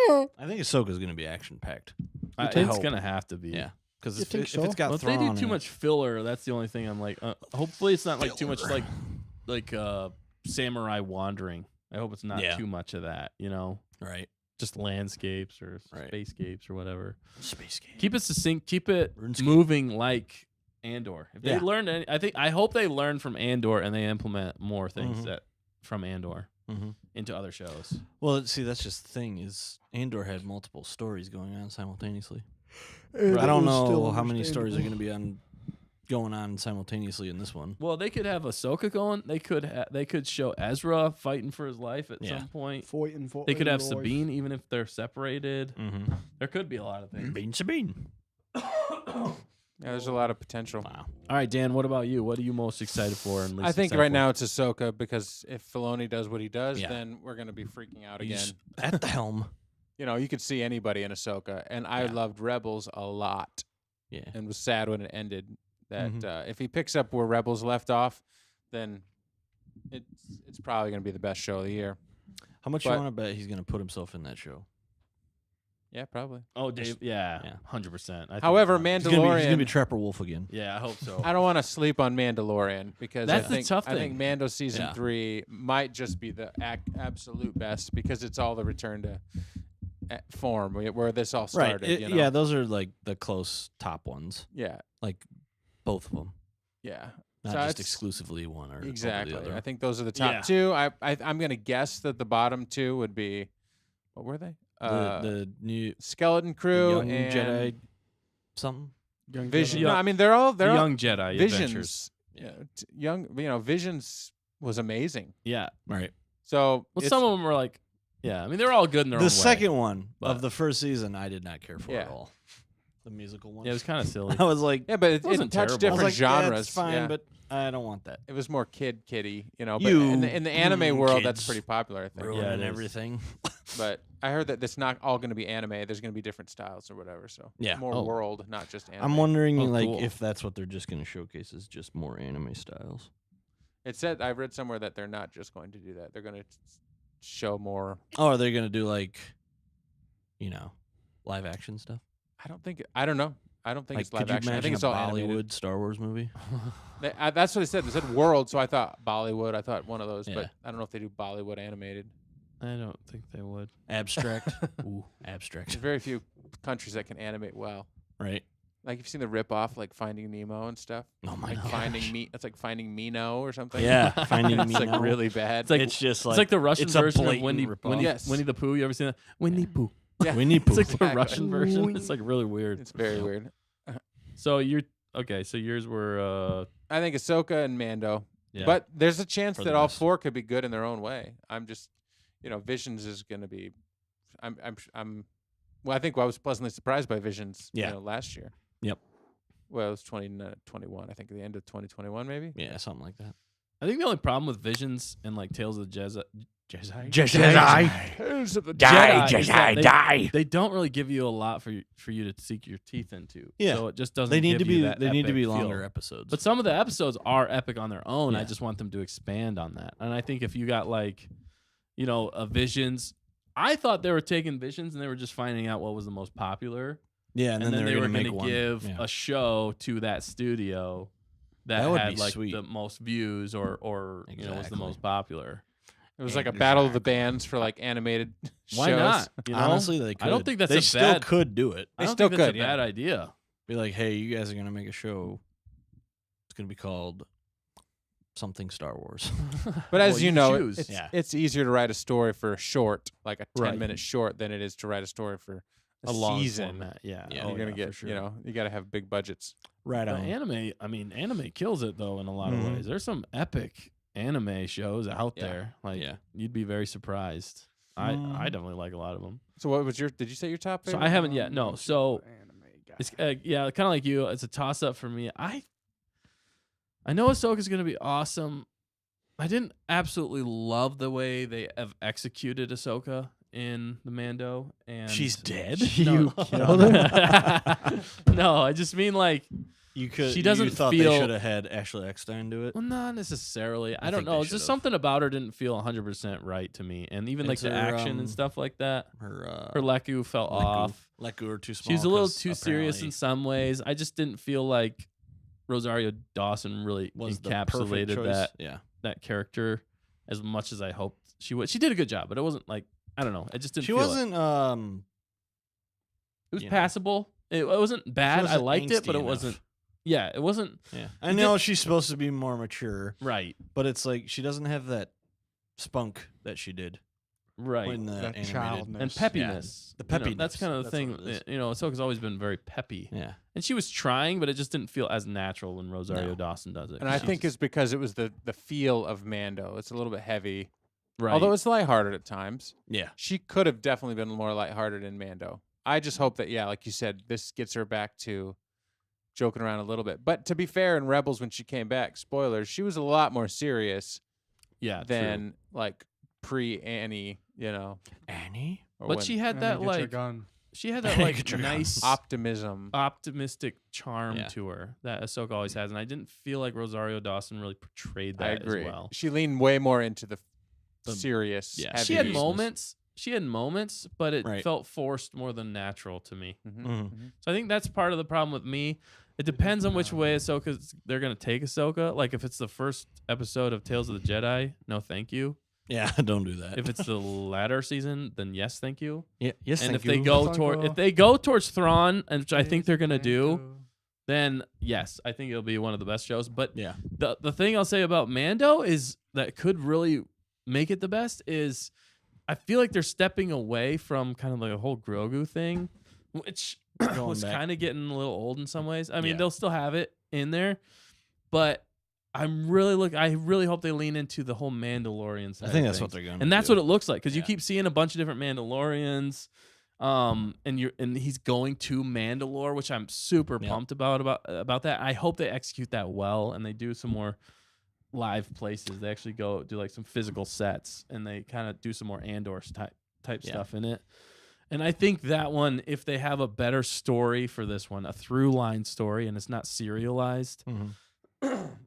I think Ahsoka's going to be action packed. It's hope. gonna have to be. Yeah, because You if think it's so? got Well, if they Thrawn do too in much filler, that's the only thing I'm like. Hopefully, it's not like too much like samurai wandering. I hope it's not Yeah. too much of that. You know, it, right? just landscapes or Right. spacescapes or whatever. Space game. Keep it succinct. Keep it RuneScape. moving like Andor. If they Yeah. learned, I hope they learn from Andor and they implement more things Mhm. that from Andor Mm-hmm. into other shows. Well, see, that's just the thing is Andor had multiple stories going on simultaneously. And I it don't was still know how many stories are understandable. going to be going on simultaneously in this one. Well, they could have Ahsoka going. They could show Ezra fighting for his life at Yeah. some point. Fighting for They could have life. Sabine, even if they're separated. Mm-hmm. There could be a lot of things. Sabine. Yeah, there's a lot of potential. Wow. All right, Dan. What about you? What are you most excited for? And least I think excited right for? now it's Ahsoka because if Filoni does what he does, Yeah. then we're gonna be freaking out again. He's at the helm. You know, you could see anybody in Ahsoka, and I Yeah. loved Rebels a lot, Yeah. and was sad when it ended. That Mhm. If he picks up where Rebels left off, then it's probably gonna be the best show of the year. How much But- you want to bet he's going to put himself in that show? Yeah, probably. Oh, Dave. Yeah, Yeah. 100%. However, He's going to be Mandalorian. Trapper Wolf again. Yeah, I hope so. I don't want to sleep on Mandalorian because That's I the think tough I think thing. Mando season Yeah. 3 might just be the absolute best because it's all the return to form where this all started. Right. You know? Yeah, those are like the close top ones. yeah, Like both of them. yeah. Not So just it's- exclusively one or over Exactly. the other. I think those are the top Yeah. two. I'm gonna guess that the bottom two would be what were they? The new Skeleton Crew Young and Jedi something. Young Vision. Jedi. No, I mean they're all The Young Jedi Adventures. Visions. Yeah, Visions was amazing. Yeah. Right. So Well, it's- some of them were like, yeah. I mean, they're all good in their own The way. second one but- of the first season, I did not care for Yeah. at all. The musical one. Yeah, it was kind of silly. I was like, yeah, but it wasn't touched terrible. I was different like, genres. That's fine, yeah. but I don't want that. It was more kiddie, you know. But You in the anime world, that's kids pretty popular, I think. Ruining it is. everything. But I heard that it's not all going to be anime. There's going to be different styles or whatever. So Yeah. more Oh. world, not just anime. I'm wondering, Oh, like, cool. if that's what they're just going to showcase is just more anime styles. It said I've read somewhere that they're not just going to do that. They're going to show more. Oh, are they going to do like, live action stuff? I don't know. I don't think Like, it's live could you action. I imagine think a it's all Bollywood animated. Star Wars movie? That's what they said. They said world, so I thought Bollywood. I thought one of those, Yeah. but I don't know if they do Bollywood animated. I don't think they would. Abstract. Ooh, There's abstract. very few countries that can animate well. Right. Like you've seen the rip off, like Finding Nemo and stuff. Oh my Like gosh. Finding Me. It's like Finding Mino or something. Yeah, Finding it's Nemo. like really bad. It's like It's just it's like the Russian it's a version of blatant Winnie, rip-off. Winnie, Yes. Winnie the Pooh. You ever seen that? Winnie Pooh. yeah, Winnie It's like the Exactly. Russian version. It's like really weird. it's very weird. So you're okay. So yours were I think Ahsoka and Mando, yeah. but there's a chance For that the all best. four could be good in their own way. I'm just, Visions is going to be. Well, I think I was pleasantly surprised by Visions. Yeah. Last year. Yep. Well, it was 2021. I think the end of 2021, maybe. Yeah, something like that. I think the only problem with Visions and like Tales of the Jedi Tales of the Jedi is that die. they don't really give you a lot for you to sink your teeth into. Yeah. So it just doesn't. They need to give you be. that They need to epic be feel. longer episodes. But some of the episodes are epic on their own. I Yeah. just want them to expand on that. And I think if you got like, a Visions, I thought they were taking Visions and they were just finding out what was the most popular, yeah, and then then they were going to going to give Yeah. a show to that studio that, That would had be like sweet. the most views or was the Exactly. most popular. It was like a battle of the bands for like animated Why shows. not? You know? Honestly, they could. I don't think that's they a still bad- could do it. I They don't still think that's could, a yeah. bad idea. Be like, hey, you guys are going to make a show. It's going to be called something Star Wars. But as Well, you know, choose. it's, Yeah. it's easier to write a story for a short, like a 10 Right. minute short, than it is to write a story for a long season. format. Yeah. Yeah. Oh, You're gonna yeah, get, for sure. you got to have big budgets. Right But on. anime kills it though in a lot of Mhm. ways. There's some epic anime shows out Yeah. there. Like Yeah. you'd be very surprised. I Mhm. definitely like a lot of them. So what was did you say your top So favorite? I haven't yet. No. So Anime guy. it's kind of like you. It's a toss up for me. I know Ahsoka's gonna be awesome. I didn't absolutely love the way they have executed Ahsoka in the Mando, and She's dead. You No. killed her? No, I just mean like You could. She doesn't You thought feel- they should have had Ashley Eckstein do it. well, not necessarily. I I don't think know. they It's just should've. something about her didn't feel 100% right to me, and even like It's the her, action and stuff like that. Her Her Leku felt off. Leku are too small. She was a little 'cause too serious in apparently some ways. I just didn't feel like Rosario Dawson really was the perfect encapsulated choice. Yeah. that character as much as I hoped she would. She did a good job, but it wasn't like I don't know. I just didn't. She feel wasn't. It was you know. passable. It wasn't bad. I wasn't liked it, angsty but it enough. wasn't. Yeah, it wasn't Yeah. I You know she's supposed to be more mature, right. but it's like she doesn't have that spunk that she did Right. in the That animated. childness. And peppiness. The You know, peppiness. that's kind of the That's thing. what it is. You know, Ahsoka's always been very peppy. Yeah. And she was trying, but it just didn't feel as natural when Rosario No. Dawson does it. And I She's think just- it's because it was the feel of Mando. It's a little bit heavy, right. although it's lighthearted at times. Yeah. She could have definitely been more lighthearted in Mando. I just hope that, yeah, like you said, this gets her back to joking around a little bit. But to be fair, in Rebels, when she came back, spoilers, she was a lot more serious yeah, than like pre-Annie, you know. Annie. or But when- she had And that then get your like gun. she had that Get like your gun. nice optimism. optimistic charm Yeah. to her that Ahsoka always has, and I didn't feel like Rosario Dawson really portrayed I that agree. as well. She leaned way more into the The- serious. yeah, She had heavy- moments. She had moments, but it Right. felt forced more than natural to me. Mhm, Mhm. mhm. So I think that's part of the problem with me. It depends on which way they're gonna take Ahsoka. Like if it's the first episode of Tales of the Jedi, no, thank you. Yeah. Don't do that. If it's the latter season, then yes, thank you. yeah. Yes. And thank if they you. go Let's toward go. if they go towards Thrawn, and which I think they're gonna do, then yes, I think it'll be one of the best shows. But Yeah. the thing I'll say about Mando is that could really make it the best is I feel like they're stepping away from kind of like a whole Grogu thing, which Going was back. kind of getting a little old in some ways. I mean, Yeah. they'll still have it in there, but I really hope they lean into the whole Mandalorian side. I think of that's what things. they're going. And that's what it looks like because you Yeah. keep seeing a bunch of different Mandalorians. And he's going to Mandalore, which I'm super Yeah. pumped about that. I hope they execute that well and they do some more live places. They actually go do like some physical sets and they kind of do some more Andor type Yeah. stuff in it. And I think that one, if they have a better story for this one, a through line story, and it's not serialized,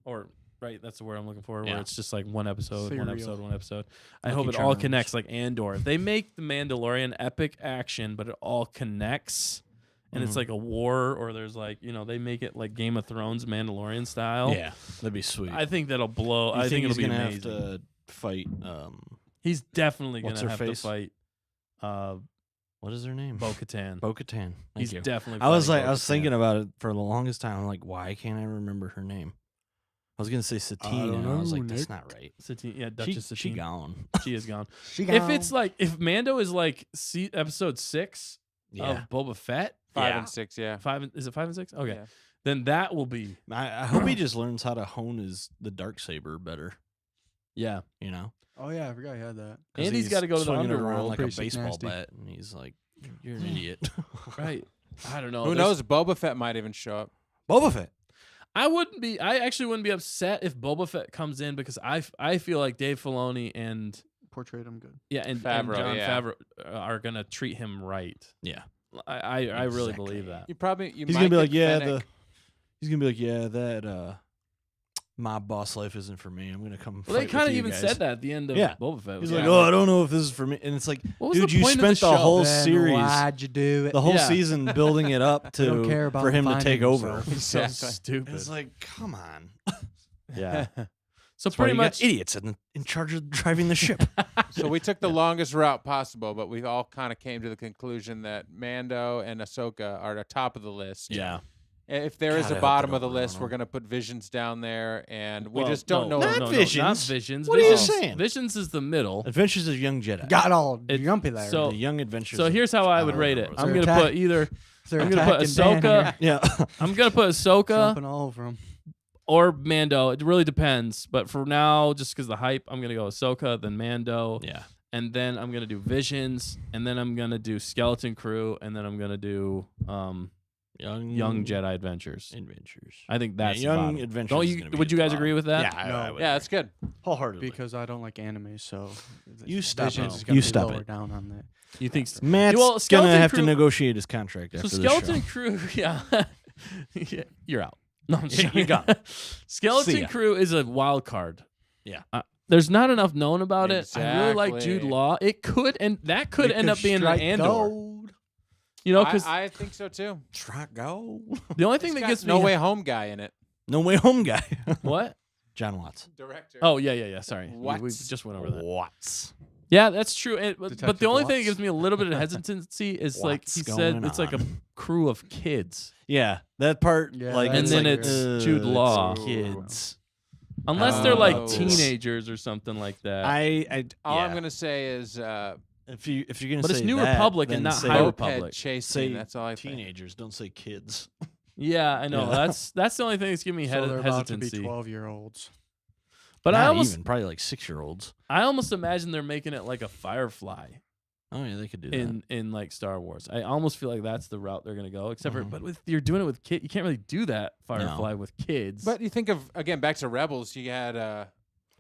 or right, that's the word I'm looking for, where Yeah. it's just like one episode, Serial. one episode. I Lucky hope it all Charms. connects like Andor. If they make the Mandalorian epic action, but it all connects, and it's Mhm. like a war, or there's like they make it like Game of Thrones Mandalorian style. Yeah. That'd be sweet. I think that'll blow. You I think it'll he's be gonna amazing. have to fight. He's definitely What's gonna her have face? to fight What is her name? Bo-Katan. Bo-Katan. He's Thank you. definitely. I was fighting like, I was Bo-Katan. thinking about it for the longest time. I'm like, why can't I remember her name? I was gonna say Satine, don't and I was know, like, that's Nick. not right. Satine, yeah, Duchess She Satine. gone. She is gone. She If it's like if Mando is like episode 6 Yeah. of Boba Fett, 5 Yeah. and 6, yeah. is it 5 and 6? Okay, Yeah. then that will be I hope he just learns how to hone the dark saber better. yeah. You know, Oh yeah, I forgot he had that. 'Cause And he's gotta go to the swinging it around underworld. like a Pretty sick, baseball nasty. bat, and he's like, "You're an idiot." Right. I don't know. Who There's- knows? Boba Fett might even show up. Boba Fett. I actually wouldn't be upset if Boba Fett comes in because I feel like Dave Filoni and Portrayed him good. and Favreau, John yeah. Favreau are gonna treat him right. Yeah. I really Exactly. believe that. You He's might gonna be get like, yeah, Fennec. he's gonna be like, yeah, that my boss life isn't for me. I'm gonna come. Well, they fight kind with of you even guys. said that at the end of Yeah. Boba Fett. He's was like, like, oh, I don't know if this is for me, and it's like, what was dude, the you point of spent the the show? whole Then series, why'd you do it? the whole Yeah. season building it up They don't care to about for him to finding take over. himself. He's so Exactly. stupid. It's like, come on. Yeah. So That's why pretty you got much, idiots in charge of driving the ship. So we took the longest route possible, but we all kind of came to the conclusion that Mando and Ahsoka are the top of the list. yeah. If there is God, I a hope bottom they of the don't ruin list, we're them. gonna put Visions down there, and we Well, just don't know. Not Not Visions. Visions. What are you Visions- saying? Visions is the middle. Adventures of Young Jedi. Got all It- jumpy there. so- The Young Adventures. So of- here's how I would don't rate remember it. what I'm They're gonna put attack- either. They're I'm gonna put attacking Dan Ahsoka. here, Yeah. I'm gonna put Ahsoka jumping all over him. or Mando. It really depends. But for now, just because the hype, I'm gonna go Ahsoka, then Mando, Yeah. and then I'm gonna do Visions, and then I'm gonna do Skeleton Crew, and then I'm gonna do Young Jedi Adventures. Adventures. I think that's the Young bottom. Adventures. Don't is you? gonna be Would at you the guys bottom. agree with that? Yeah, No. I would Yeah, agree. that's good. Wholeheartedly. Because I don't like anime, so You stop Visions it. is gonna You be stop lower it. down on that. You think? Matt's Well, gonna Skeleton have to Crew- negotiate his contract So after Skeleton this show. Crew, yeah. Yeah, you're out. No, I'm Yeah, just you're kidding. gone. See Skeleton ya. Crew is a wild card. Yeah. There's not enough known about it. I really like Jude Exactly. Law. It could, and that could end up being an strike Andor. gold. You know, because I think so too. Strike gold. the only thing It's that got gets No me Way Home guy in it. No Way Home guy. what? John Watts. Director. Oh yeah. Sorry, we Watts. just went over that. Watts. Yeah, that's true. But the Detective only thing that Watts. gives me a little bit of hesitancy is like What's he said, going it's like a on? crew of kids, Yeah, that part. Yeah, like, that and it's then like, it's Jude Law. Kids. Unless they're like Oh. teenagers or something like that. All yeah. I'm gonna say is if you're gonna But say it's New that, Republic and then not say High moped Republic. chasing. Say That's all I think. teenagers. Don't say kids. Yeah, I know. Yeah. That's the only thing that's giving me So they're about to hesitancy. be 12-year-olds. But Not I almost even probably like 6-year-olds. I almost imagine they're making it like a Firefly Oh yeah, they could do that. in like Star Wars. I almost feel like that's the route they're gonna go. Except for, Mhm. but with you're doing it with kids, you can't really do that Firefly with kids. But you think of again back to Rebels. You had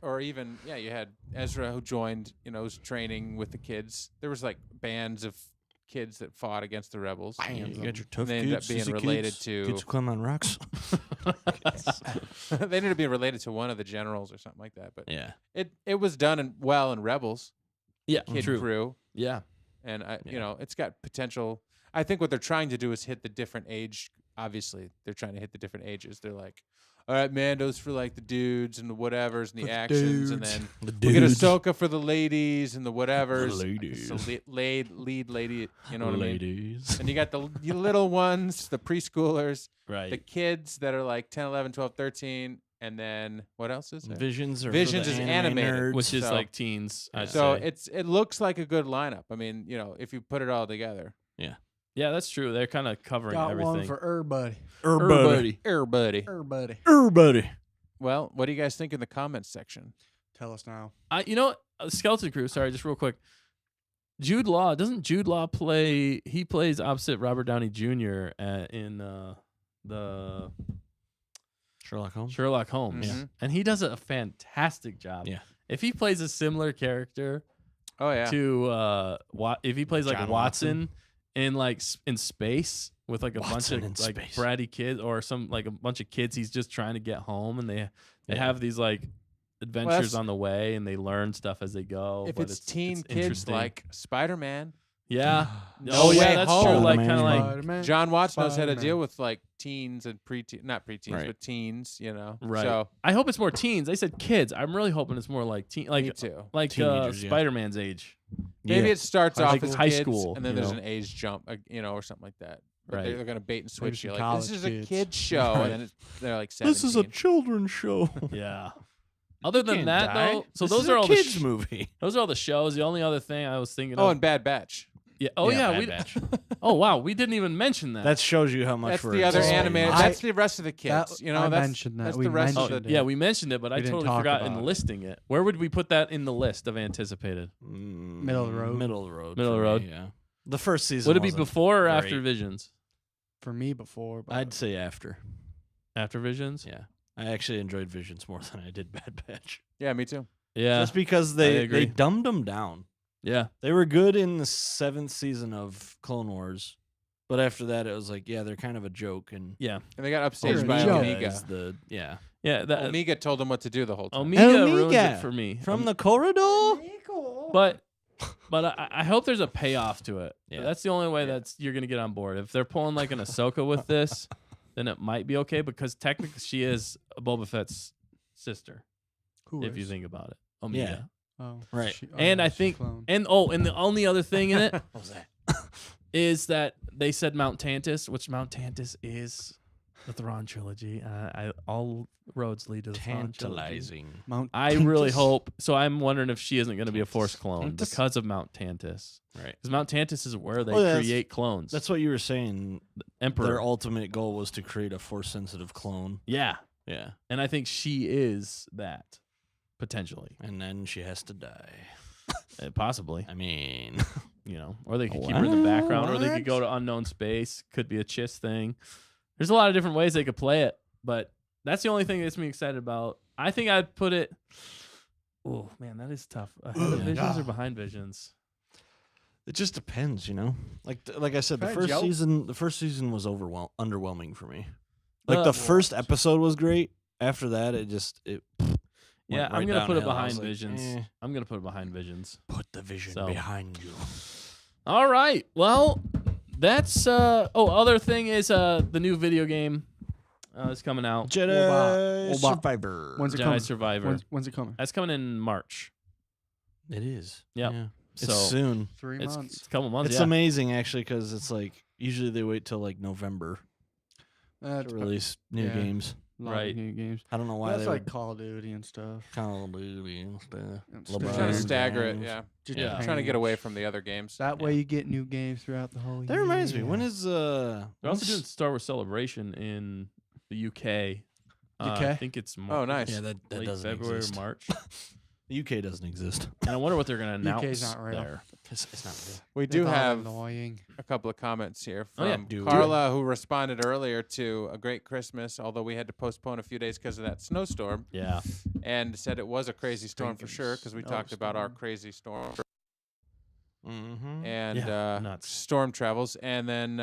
or even you had Ezra who joined. Was training with the kids. There was like bands of kids that fought against the rebels. You got your tough they kids. ended up being easy related kids, to- kids who climb on rocks. They ended up being related to one of the generals or something like that. But Yeah. it was done well in Rebels. yeah, Kid true. crew. Yeah, And Yeah. it's got potential. I think what they're trying to do is hit the different age. Obviously, they're trying to hit the different ages. They're like, all right, Mando's for like the dudes and the whatevers and the For the actions, and dudes. then The we get dudes. Ahsoka for the ladies and the whatevers. ladies. It's the lead lady. You know what I mean? Ladies. And you got the little ones, the preschoolers, right. the kids that are like 10, 11, 12, 13, and then what else is there? Visions are Visions for the is anime animated, nerds. Which is so- like teens. I'd So say. it looks like a good lineup. I mean, if you put it all together. Yeah, that's true. They're kind of covering Got everything. one for everybody. Everybody. Everybody. Everybody. Everybody. Well, what do you guys think in the comments section? Tell us now. You know what? Skeleton Crew. Sorry, just real quick. Jude Law doesn't Jude Law play? He plays opposite Robert Downey Jr. In the Sherlock Holmes. Sherlock Holmes, Mhm. and he does a fantastic job. Yeah. If he plays a similar character Oh yeah. to if he plays like John Watson in like in space with like a Watson bunch in of like space. bratty kids or some like a bunch of kids he's just trying to get home, and they Yeah. have these like adventures that's- on the way, and they learn stuff as they go. if but it's teen kids interesting. like Spider-Man, yeah. No Oh yeah, Way that's Home. true. Like kind of Spider-Man. like Spider-Man. John Watts knows how to Spider-Man. deal with like teens and not preteens, Right. but teens. right. So I hope it's more teens. They said kids. I'm really hoping it's more like teen, me like too. Teenagers, yeah. Spider-Man's age. Maybe it starts Like off as high kids, school, and then you there's know? an age jump, or something like that. But Right. they're gonna bait and switch some you. Like this college is a kids. kid show, Right. and then they're like 17. This is a children's show. Yeah. Other than Can't that, die. though, so This those is are a all kids the movie. those are all the shows. The only other thing I was thinking Oh, of. and Bad Batch. Yeah. Oh yeah. Bad we. Batch. Oh wow. We didn't even mention that. That shows you how much That's we're the other anticipating. animated. I- That's the rest of the kids. That- that's, I mentioned that. That's We the rest Oh, of mentioned the. it. yeah, we mentioned it, but I We didn't totally talk forgot about it. enlisting it. Where would we put that in the list of anticipated? Middle of the road. Middle of the road. Middle of for the road. me, yeah. The first season. Would it be wasn't before or after great. Visions? For me before. But I'd say after. After Visions? Yeah. I actually enjoyed Visions more than I did Bad Batch. Yeah, me too. Yeah. Just because I they agree. dumbed them down. Yeah. They were good in the 7th season of Clone Wars, but after that it was like, yeah, they're kind of a joke, and Yeah. And they got They're upstaged a by joke. Omega. is the yeah Yeah. That, Omega told them what to do the whole time. Omega ruins Omega. it for me. from the corridor. But I hope there's a payoff to it. Yeah. That's the only way that's you're gonna get on board. If they're pulling like an Ahsoka with this, then it might be okay because technically she is Boba Fett's sister. Who if you is? think about it, Omega. Oh, Right. And yeah, I she's think- clone. And and the only other thing in it What was that? is that they said Mount Tantus, which Mount Tantus is the Thrawn trilogy. All roads lead to the Thrawn trilogy. Tantalizing. Mount I really Tantus. hope. So I'm wondering if she isn't going to be a Force clone Tantus? because of Mount Tantus. Right. Because Mount Tantus is where they Oh, that's- create clones. That's what you were saying. Emperor. Their ultimate goal was to create a Force-sensitive clone. Yeah. Yeah. And I think she is that, potentially. And then she has to die. Possibly. I mean, or they could keep her in the background, or they could go to unknown space. Could be a Chiss thing. There's a lot of different ways they could play it, but that's the only thing that gets me excited about. I think I'd put it. Oh man, that is tough. Ahead of Visions or behind Visions? It just depends, Like I said, the Depends, first season was underwhelming for me. Like the first episode was great. After that, it Yeah, went I'm gonna put it behind like, Visions. I'm gonna put it behind Visions. Put the vision So. behind you. All right. Well, that's other thing is the new video game is coming out. Jedi Oba. Survivor. When's it Jedi coming? Survivor. When's it coming? That's coming in March. It is. Yep. Yeah. It's So soon. 3 it's months. a couple months. It's yeah. amazing actually because it's like usually they wait till like November to release new yeah. games. Right. New games. I don't know why That's they like would Call of Duty and stuff. Call of Duty and stuff. And LeBron They're trying to James. stagger it. James. Yeah. Just Yeah. Trying to get away from the other games. That way you get new games throughout the whole year. That reminds me. When is They're also doing Star Wars Celebration in the UK. I UK? think it's Oh, nice. Yeah, that late doesn't February exist. or March. The UK doesn't exist. And I wonder what they're going to announce UK's not real. there. It's not good. We do They're have annoying. a couple of comments here Oh, yeah. from Do it. Carla, who responded earlier to a great Christmas, although we had to postpone a few days because of that snowstorm, Yeah. and said it was a crazy storm for Stinking sure because we talked about our crazy storm Mm-hmm. and Yeah, nuts. storm travels. And then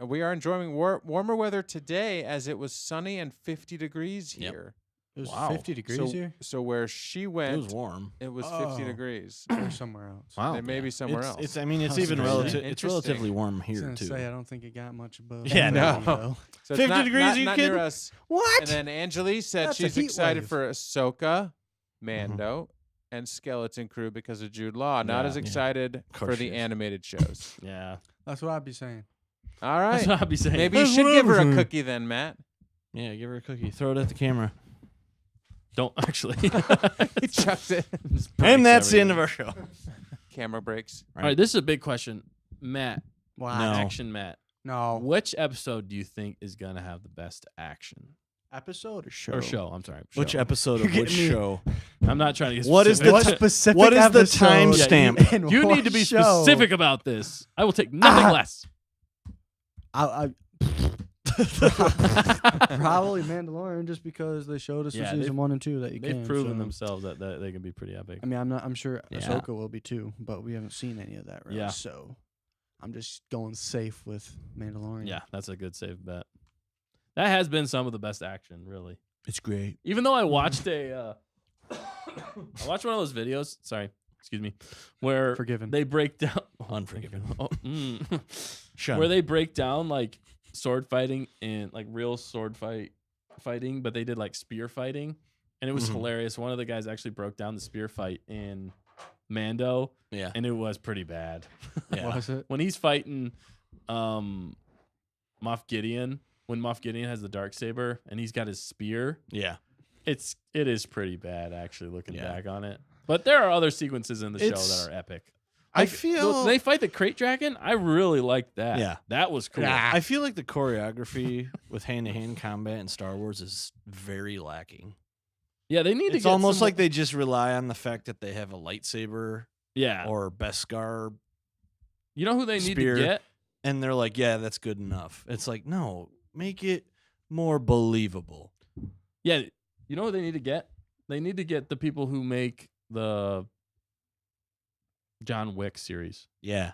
we are enjoying warmer weather today as it was sunny and 50 degrees Yep. here. It was Wow. 50 degrees So, here. so where she It went, was warm. it was Oh. 50 degrees. Or somewhere else. Wow. They may be somewhere it's, else. It's. I mean, it's I was even gonna say. relative. It's relatively warm I was here gonna too. say I don't think it got much above. Yeah, no. though. So 50 it's not, degrees, not, you not kidding? near us. What? And then Angelique said That's a she's heat excited wave. for Ahsoka, Mando, and Skeleton Crew because of Jude Law. Not Yeah. as Yeah. excited Of course for she the is. animated shows. Yeah. That's what I'd be saying. All That's right. what I'd be saying. Maybe you That's should what give I her was a saying. cookie then, Matt. Yeah, give her a cookie. Throw it at the camera. Don't actually. He chucked it. And that's the end of our show. Camera breaks. All right, this is a big question. Matt, Wow. No. action Matt. No. Which episode do you think is going to have the best action? Episode or show? Or show, I'm sorry. Which show. episode You're of which getting me- show? I'm not trying to get What is specific. What specific what is the episode timestamp? in You what need to be show? specific about this. I will take nothing less. I probably Mandalorian just because they showed us Yeah, in season 1 and 2 that you They've can. proven so. themselves that they can be pretty epic. I mean, I'm sure Yeah. Ahsoka will be too, but we haven't seen any of that really. Yeah. So I'm just going safe with Mandalorian. Yeah, that's a good safe bet. That has been some of the best action, really. It's great. Even though I watched I watched one of those videos. Sorry, excuse me, where Forgiven. they break down. Unforgiven. Oh, mm. Shun. Where they break down like sword fighting and like real sword fighting, but they did like spear fighting, and it was Mhm. hilarious. One of the guys actually broke down the spear fight in Mando, Yeah. and it was pretty bad. Yeah. Was it? When he's fighting Moff Gideon, when Moff Gideon has the darksaber and he's got his spear, Yeah. it is pretty bad actually looking Yeah. back on it. But there are other sequences in the show It's- that are epic. I Like, feel. when they fight the crate dragon, I really liked that. Yeah. That was cool. I feel like the choreography with hand-to-hand combat in Star Wars is very lacking. Yeah, they need to It's get almost some- like they just rely on the fact that they have a lightsaber yeah. or Beskar, You know who they need spear. to get? and they're like, "Yeah, that's good enough." It's like, no, make it more believable. Yeah, you know who they need to get? They need to get the people who make the John Wick series. Yeah,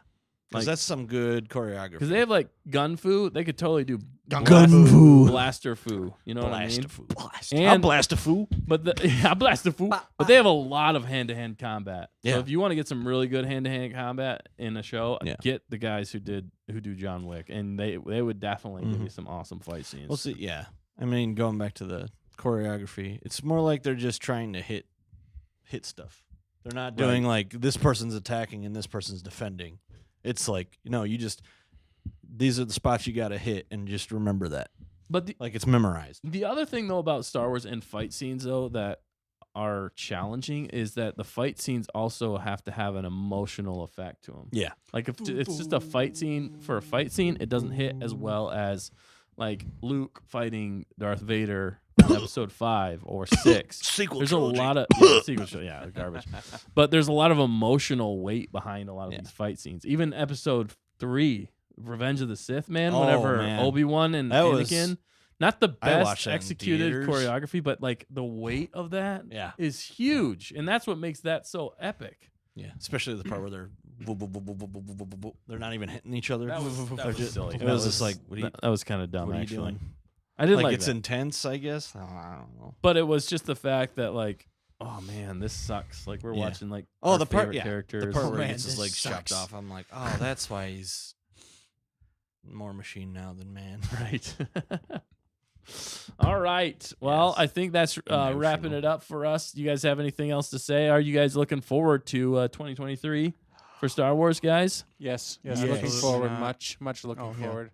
because Like- that's some good choreography. Because they have like gun fu. They could totally do Gun fu. blaster fu. You know what I mean? Blast. And- I'll blast a fool. But yeah, blast the fu. But they have a lot of hand-to-hand combat. Yeah. So if you want to get some really good hand-to-hand combat in a show, Yeah. get the guys who do John Wick, and they would definitely give you some awesome fight scenes. We'll see. Yeah, I mean, going back to the choreography, it's more like they're just trying to hit stuff. They're not doing like this person's attacking and this person's defending. It's like, these are the spots you got to hit, and just remember that. But Like it's memorized. the other thing though about Star Wars and fight scenes though that are challenging is that the fight scenes also have to have an emotional effect to them. Yeah. Like if it's just a fight scene for a fight scene, it doesn't hit as well as like Luke fighting Darth Vader in episode 5 or 6. Sequel There's trilogy. a lot of sequel trilogy, garbage. But there's a lot of emotional weight behind a lot of these fight scenes. Even episode 3, Revenge of the Sith, man. Oh, Whenever man. Obi-Wan and That was- Anakin, not the I best watched that in executed theaters. choreography, but like the weight of that Yeah. is huge, and that's what makes that so epic. Yeah, especially the part where they're not even hitting each other. That was They're just- silly. It That was just like, what are you, that was kind of dumb. what are you Actually, doing? I didn't Like, like it's that. intense, I guess. I don't know. But it was just the fact that like, oh man, this sucks. Like we're Yeah. watching like Oh, our the part, favorite yeah, characters. the part where man, he gets his this legs chopped sucks. off. I'm like, oh, that's why he's more machine now than man. Right. All right. Well, Yes. I think that's wrapping Emotional. it up for us. You guys have anything else to say? Are you guys looking forward to 2023 for Star Wars, guys? Yes. Yes. Looking Absolutely forward. not. Much looking Oh, yeah. forward.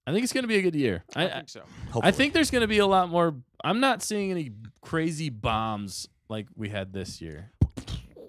I think it's going to be a good year. I think so. I think there's going to be a lot more. I'm not seeing any crazy bombs like we had this year.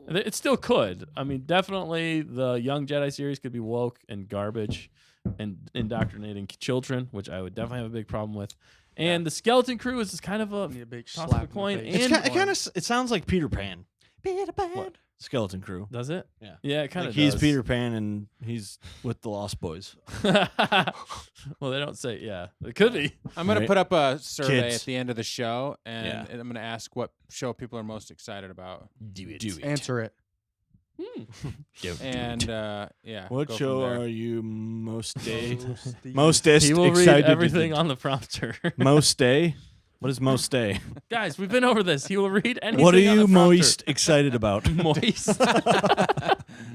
It still could. I mean, definitely the Young Jedi series could be woke and garbage and indoctrinating children, which I would definitely have a big problem with. And the Skeleton Crew is kind of a Need a big toss of slap a in the coin. face. And it kind of it sounds like Peter Pan. Peter Pan. What? Skeleton Crew. does it? Yeah. Yeah, it kind Like of he's does. Peter Pan and he's with the Lost Boys. Well, they don't say. Yeah, it could be. I'm going Right. to put up a survey Kids. at the end of the show, and, Yeah. and I'm going to ask what show people are most excited about. Do it. Answer it. And yeah, What go from show there. are you most day? Steve. Mostest He will read excited to everything do? on the prompter. Most day? What is most day? Guys, we've been over this. He will read anything. What are on you the prompter. most excited about? Moist.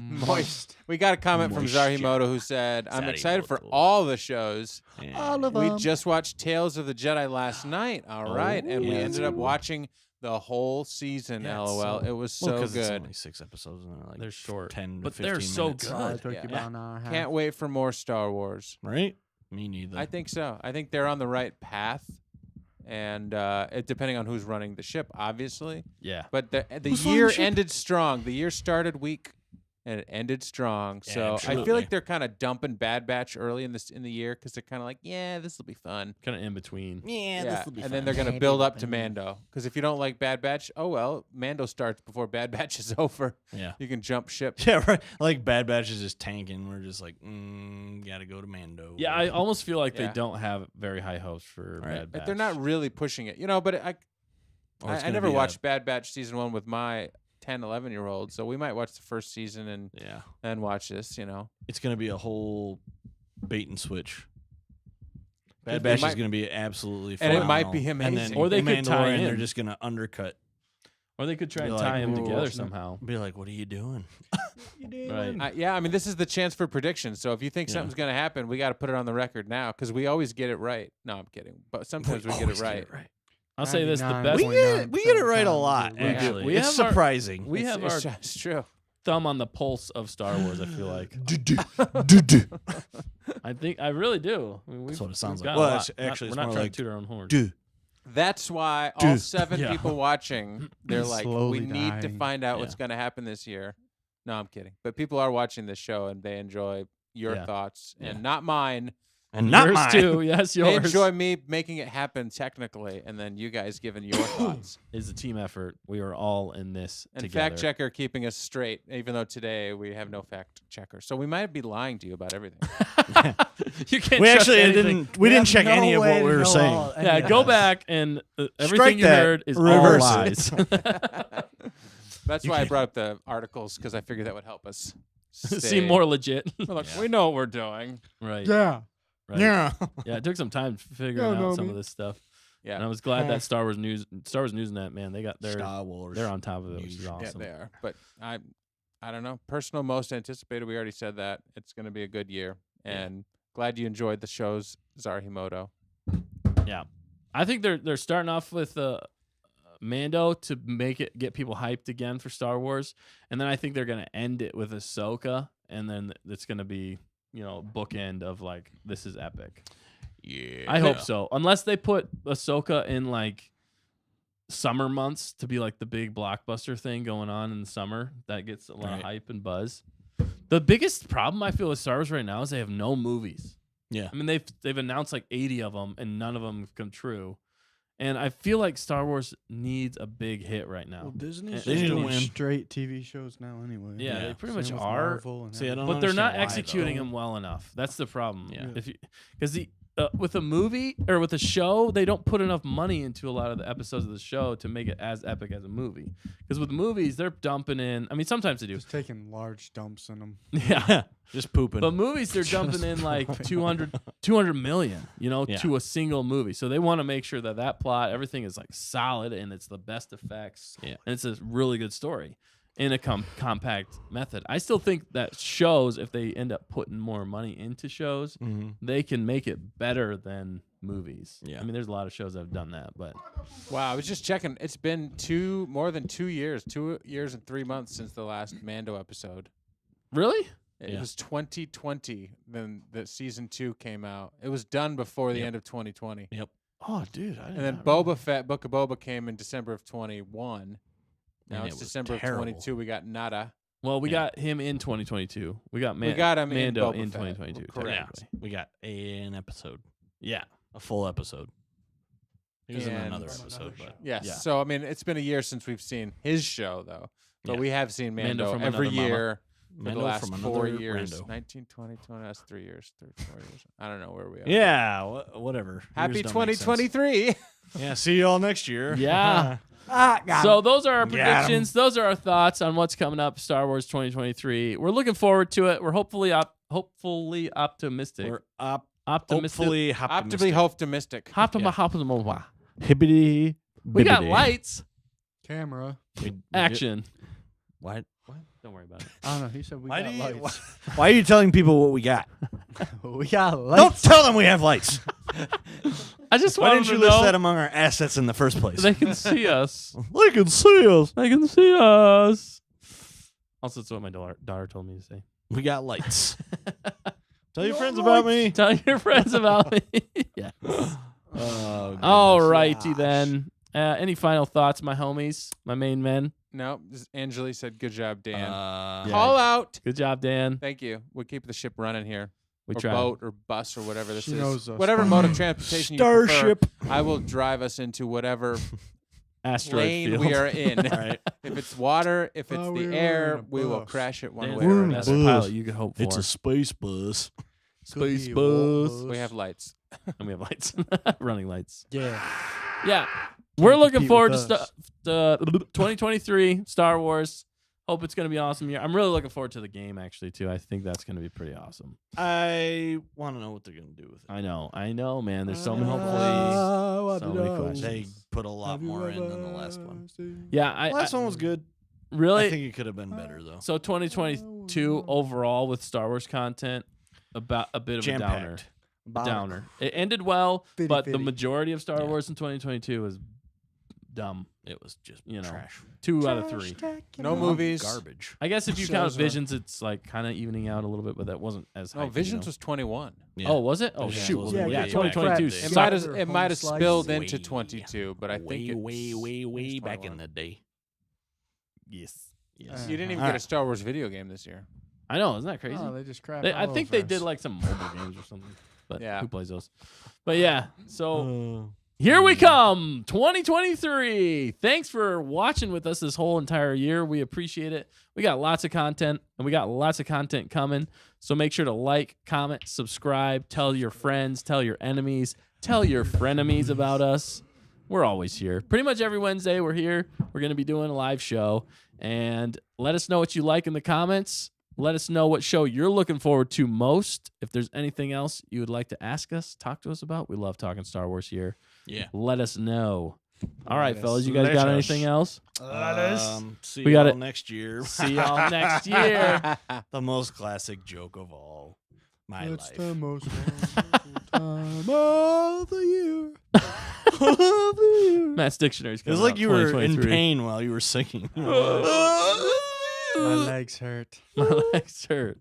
Moist. We got a comment from Moisture. Zarhimoto who said, "I'm excited for Zarhimoto. all the shows. Yeah. We just watched Tales of the Jedi last night. All right, and we yeah, ended up cool. watching the whole season. Yeah, it's LOL. so- It was Well, so 'cause it's good. only 6 episodes and they're like They're short, 10 to but 15 they're so minutes. Oh, it good. took Yeah. you about an hour and a half. Can't wait for more Star Wars. Right? Me neither. I think so. I think they're on the right path, and depending on who's running the ship, obviously. Yeah. But the Who's running year the ship? ended strong. The year started weak, and it ended strong. Yeah, So I absolutely. feel like they're kind of dumping Bad Batch early in the year because they're kind of like, yeah, this will be fun. Kind of in between. yeah, And then they're gonna build up to Mando because if you don't like Bad Batch, oh well, Mando starts before Bad Batch is over. Yeah. You can jump ship. Yeah, right. Like Bad Batch is just tanking. We're just like, gotta go to Mando. Yeah, I almost feel like Yeah. they don't have very high hopes for Right. Bad Batch. They're not really pushing it, But Or it's I gonna never be watched Bad Batch season 1 with my 10, 11-year-old, so we might watch the first season and Yeah. then watch this. It's gonna be a whole bait and switch. Bad It Batch might- is gonna be absolutely And it phenomenal. might be And amazing. then Or they could tie Mandalorian, they're in. just gonna undercut. Or they could try Be and like, tie them "Whoa, together no." somehow. Be like, what are you doing? Right. Yeah, this is the chance for predictions. So if you think Yeah. something's gonna happen, we got to put it on the record now because we always get it right. No, I'm kidding, but sometimes we get it always right. I'll say this: the 99 best. We get it right a 0.9% lot. we do. Actually, We it's have our- surprising. We have our It's true. thumb on the pulse of Star Wars. I feel like. I think I really do. I mean, That's we've- what it sounds we've like. got a Well, lot. it's- actually, we're it's not more trying like to toot our own horn. Dude. That's why all Dude. 7 Yeah. people watching, they're like, we Slowly need to dying. find out what's Yeah. going to happen this year. No, I'm kidding. But people are watching this show and they enjoy your Yeah. thoughts Yeah. and not mine. And not yours mine. too. Yes, They yours enjoy me making it happen technically and then you guys giving your thoughts. is a team effort. We are all in this And together. fact checker keeping us straight, even though today we have no fact checker. So we might be lying to you about everything. You can't. We trust actually anything. didn't. We didn't check any of what we were saying. Yeah, go back and everything you that. heard is Reverse all it. lies. That's You why I can't- brought up the articles because I figured that would help us. Seem stay- more legit. We're like, Yeah. we know what we're doing. Right. Yeah. Right. Yeah. Yeah, it took some time figuring Yeah, no, out some me- of this stuff. Yeah. And I was glad that Star Wars Newsnet, man, they're Star Wars. on top of it, which is News. awesome. Yeah, they are. But I don't know. Personal most anticipated. We already said that it's going to be a good year, and glad you enjoyed the shows, Zarhimoto. I think they're starting off with Mando to get people hyped again for Star Wars, and then I think they're gonna end it with Ahsoka, and then it's gonna be bookend of like this is epic. Yeah. I hope so, unless they put Ahsoka in like summer months to be like the big blockbuster thing going on in the summer that gets a lot of Right. hype and buzz. The biggest problem I feel with Star Wars right now is they have no movies. Yeah. I mean they've announced like 80 of them and none of them come true. And I feel like Star Wars needs a big hit right now. Well, Disney's They just need to doing win. straight TV shows now anyway. Yeah, they pretty much Same with are. Marvel and See, I don't everything. But they're not understand why, executing though. them well enough. That's the problem. Yeah. Because with a movie or with a show, they don't put enough money into a lot of the episodes of the show to make it as epic as a movie. Because with movies, they're dumping in. I mean, sometimes they do. Just taking large dumps in them. Yeah. Just pooping. But movies, they're dumping in like 200 million, Yeah. to a single movie. So they want to make sure that plot, everything is like solid and it's the best effects. Yeah. And it's a really good story in a compact method. I still think that shows, if they end up putting more money into shows, Mhm. they can make it better than movies. Yeah. I mean, there's a lot of shows that have done that, but Wow, I was just checking. It's been more than 2 years, 2 years and 3 months since the last Mando episode. really? It Yeah. was 2020 then that season 2 came out. It was done before the Yep. end of 2020. Oh, dude. And then Boba Fett, Book of Boba came in December of 21. Now And it's it was December terrible. of 22. We got nada. Well, we Yeah. got him in 2022. We got We got him in Mando Boba in Fett. 2022. Correct. technically. We got an episode, Yeah. a full episode. He was in And- another Another episode, show. but Yes. Yeah. So I mean, it's been a year since we've seen his show though. But Yeah. we have seen Mando Mando, from every Another Mama. year for Mando the last from 4 another years. rando. 19, 20, 20, that's 3 years, 4 years. I don't know where we are. Yeah, whatever. Happy Years don't make sense. 2023. Yeah, see you all next year. Yeah. Ah, So those are our Got 'em. predictions. Those are our thoughts on what's coming up, Star Wars 2023. We're looking forward to it. We're hopefully optimistic. We're Optimistic. hopefully Optimally optimistic. hibbity. We got bibbity. lights. Camera. Action. What? Don't worry about it. I don't know. He said we Why got do you? lights. Why are you telling people what we got? We got Don't lights. tell them we have lights. I just Why want didn't them you to list know that among our assets in the first place? they can see us. They can see us. They can see us. Also, that's what my daughter told me to say. We got lights. Tell your friends about me. Tell your friends about me. Yeah. Oh, All goodness. righty then. Any final thoughts, my homies, my main men? No, Angeli said, "Good job, Dan." Yeah. Call out. Good job, Dan. Thank you. We keep the ship running here. We or tried. boat or bus or whatever this She is. knows us. Whatever mode of transportation Starship. you prefer, I will drive us into whatever Asteroid lane field. we are in. All right. If it's water, if it's Oh, the we were air, in a we will bus. crash it one Dan's way the or in a best another. bus. pilot you could hope for. It's a space bus. space Could be a bus. walk We have lights. And we have lights. Running lights. Yeah. Yeah. We're looking compete forward with to us. 2023 Star Wars. Hope it's going to be an awesome year. I'm really looking forward to the game, actually, too. I think that's going to be pretty awesome. I want to know what they're going to do with it. I know, man. There's so many, Hopefully- so many questions. They put a lot more in than the last one. Yeah, The last one was good. really. I think it could have been better though. So 2022 overall with Star Wars content, about a bit of a downer. Jam-packed. Downer. It ended well, Fitty, but the fitty. majority of Star Yeah. Wars in 2022 was dumb. It was just trash. 2 out of 3. No movies. Garbage. I guess if you count Shows are- Visions, it's like kind of evening out a little bit, but that wasn't as No, hype, Visions was 21. Yeah. Oh, was it? Oh, Visions shoot. was Yeah, way yeah back 2022. in the It day. sucked. might have Sucker it might have home spilled slice. into Way- 22, but I think way, it's way back 21. in the day. Yes. Yes. You didn't even All get a right. Star Wars video game this year. I know. Isn't that crazy? Oh, they just crap. I all think over they did us. like some mobile games or something. But Yeah. who plays those? But yeah, so Uh, here we come, 2023. Thanks for watching with us this whole entire year. We appreciate it. We got lots of content, and we got lots of content coming. So make sure to like, comment, subscribe, tell your friends, tell your enemies, tell your frenemies about us. We're always here. Pretty much every Wednesday we're here. We're going to be doing a live show. And let us know what you like in the comments. Let us know what show you're looking forward to most. If there's anything else you would like to ask us, talk to us about. We love talking Star Wars here. yeah. Let us know. All right, Let us- fellas, you guys got let us. anything else? See We you got all it. next year. See y'all next year. The most classic joke of all my It's life. the most wonderful time of the year. Matt's Dictionary's It coming was like out, you were in 2023. pain while you were singing. My legs hurt. My legs hurt.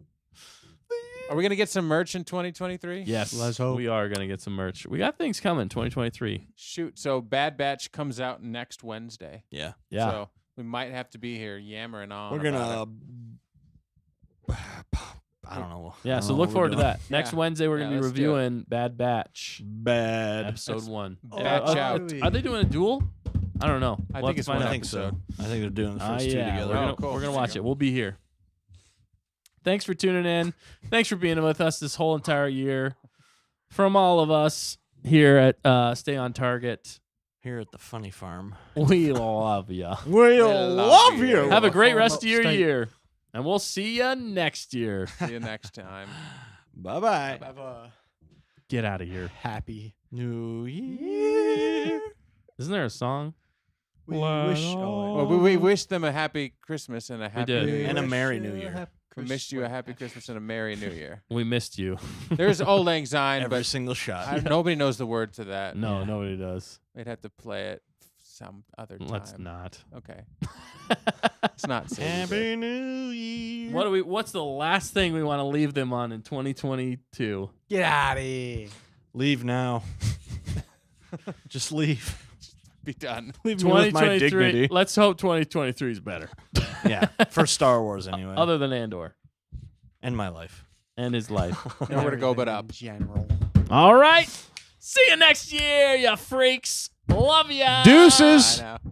Are we gonna get some merch in 2023? Yes, Let's hope. we are going to get some merch. We got things coming 2023. Shoot. So Bad Batch comes out next Wednesday. Yeah. Yeah. So we might have to be here yammering on. We're about gonna I don't know. Yeah, I so don't know look what forward to we're doing. that. Next Yeah. Wednesday, we're going to be let's do it. reviewing Bad Batch, Bad. episode 1. Batch out. Are they doing a duel? I don't know. I We'll think have it's to find one out. I think so. episode. I think they're doing the first two yeah, together. We're gonna, Oh, cool. we're gonna There watch you it. go. We'll be here. Thanks for tuning in. Thanks for being with us this whole entire year. From all of us here at Stay on Target, Here at the Funny Farm. we love ya. We love you. Have a great Farm rest of your upstate. year, and we'll see you next year. See you next time. Bye-bye. Have a Get out of here. happy. New Year. Isn't there a song? We Let wish. all- Well, we wish them a happy Christmas and a happy did. New Year. And a Merry New Year. We missed you a happy Christmas and a Merry New Year. We missed you. There's Old Lang Syne, Every but single shot. nobody knows the word to that. No, Yeah. nobody does. We'd have to play it some other time. Let's not. Okay. It's not safe. Happy New Year. What's the last thing we want to leave them on in 2022? Get out of here. Leave now. Just leave. Be done. Leave me with my 2023. dignity. Let's hope 2023 is better. Yeah, for Star Wars anyway. Other than Andor and my life. and his life. Nowhere to go but Everything up. in General. All right. See you next year, you freaks. Love ya. Deuces. I know.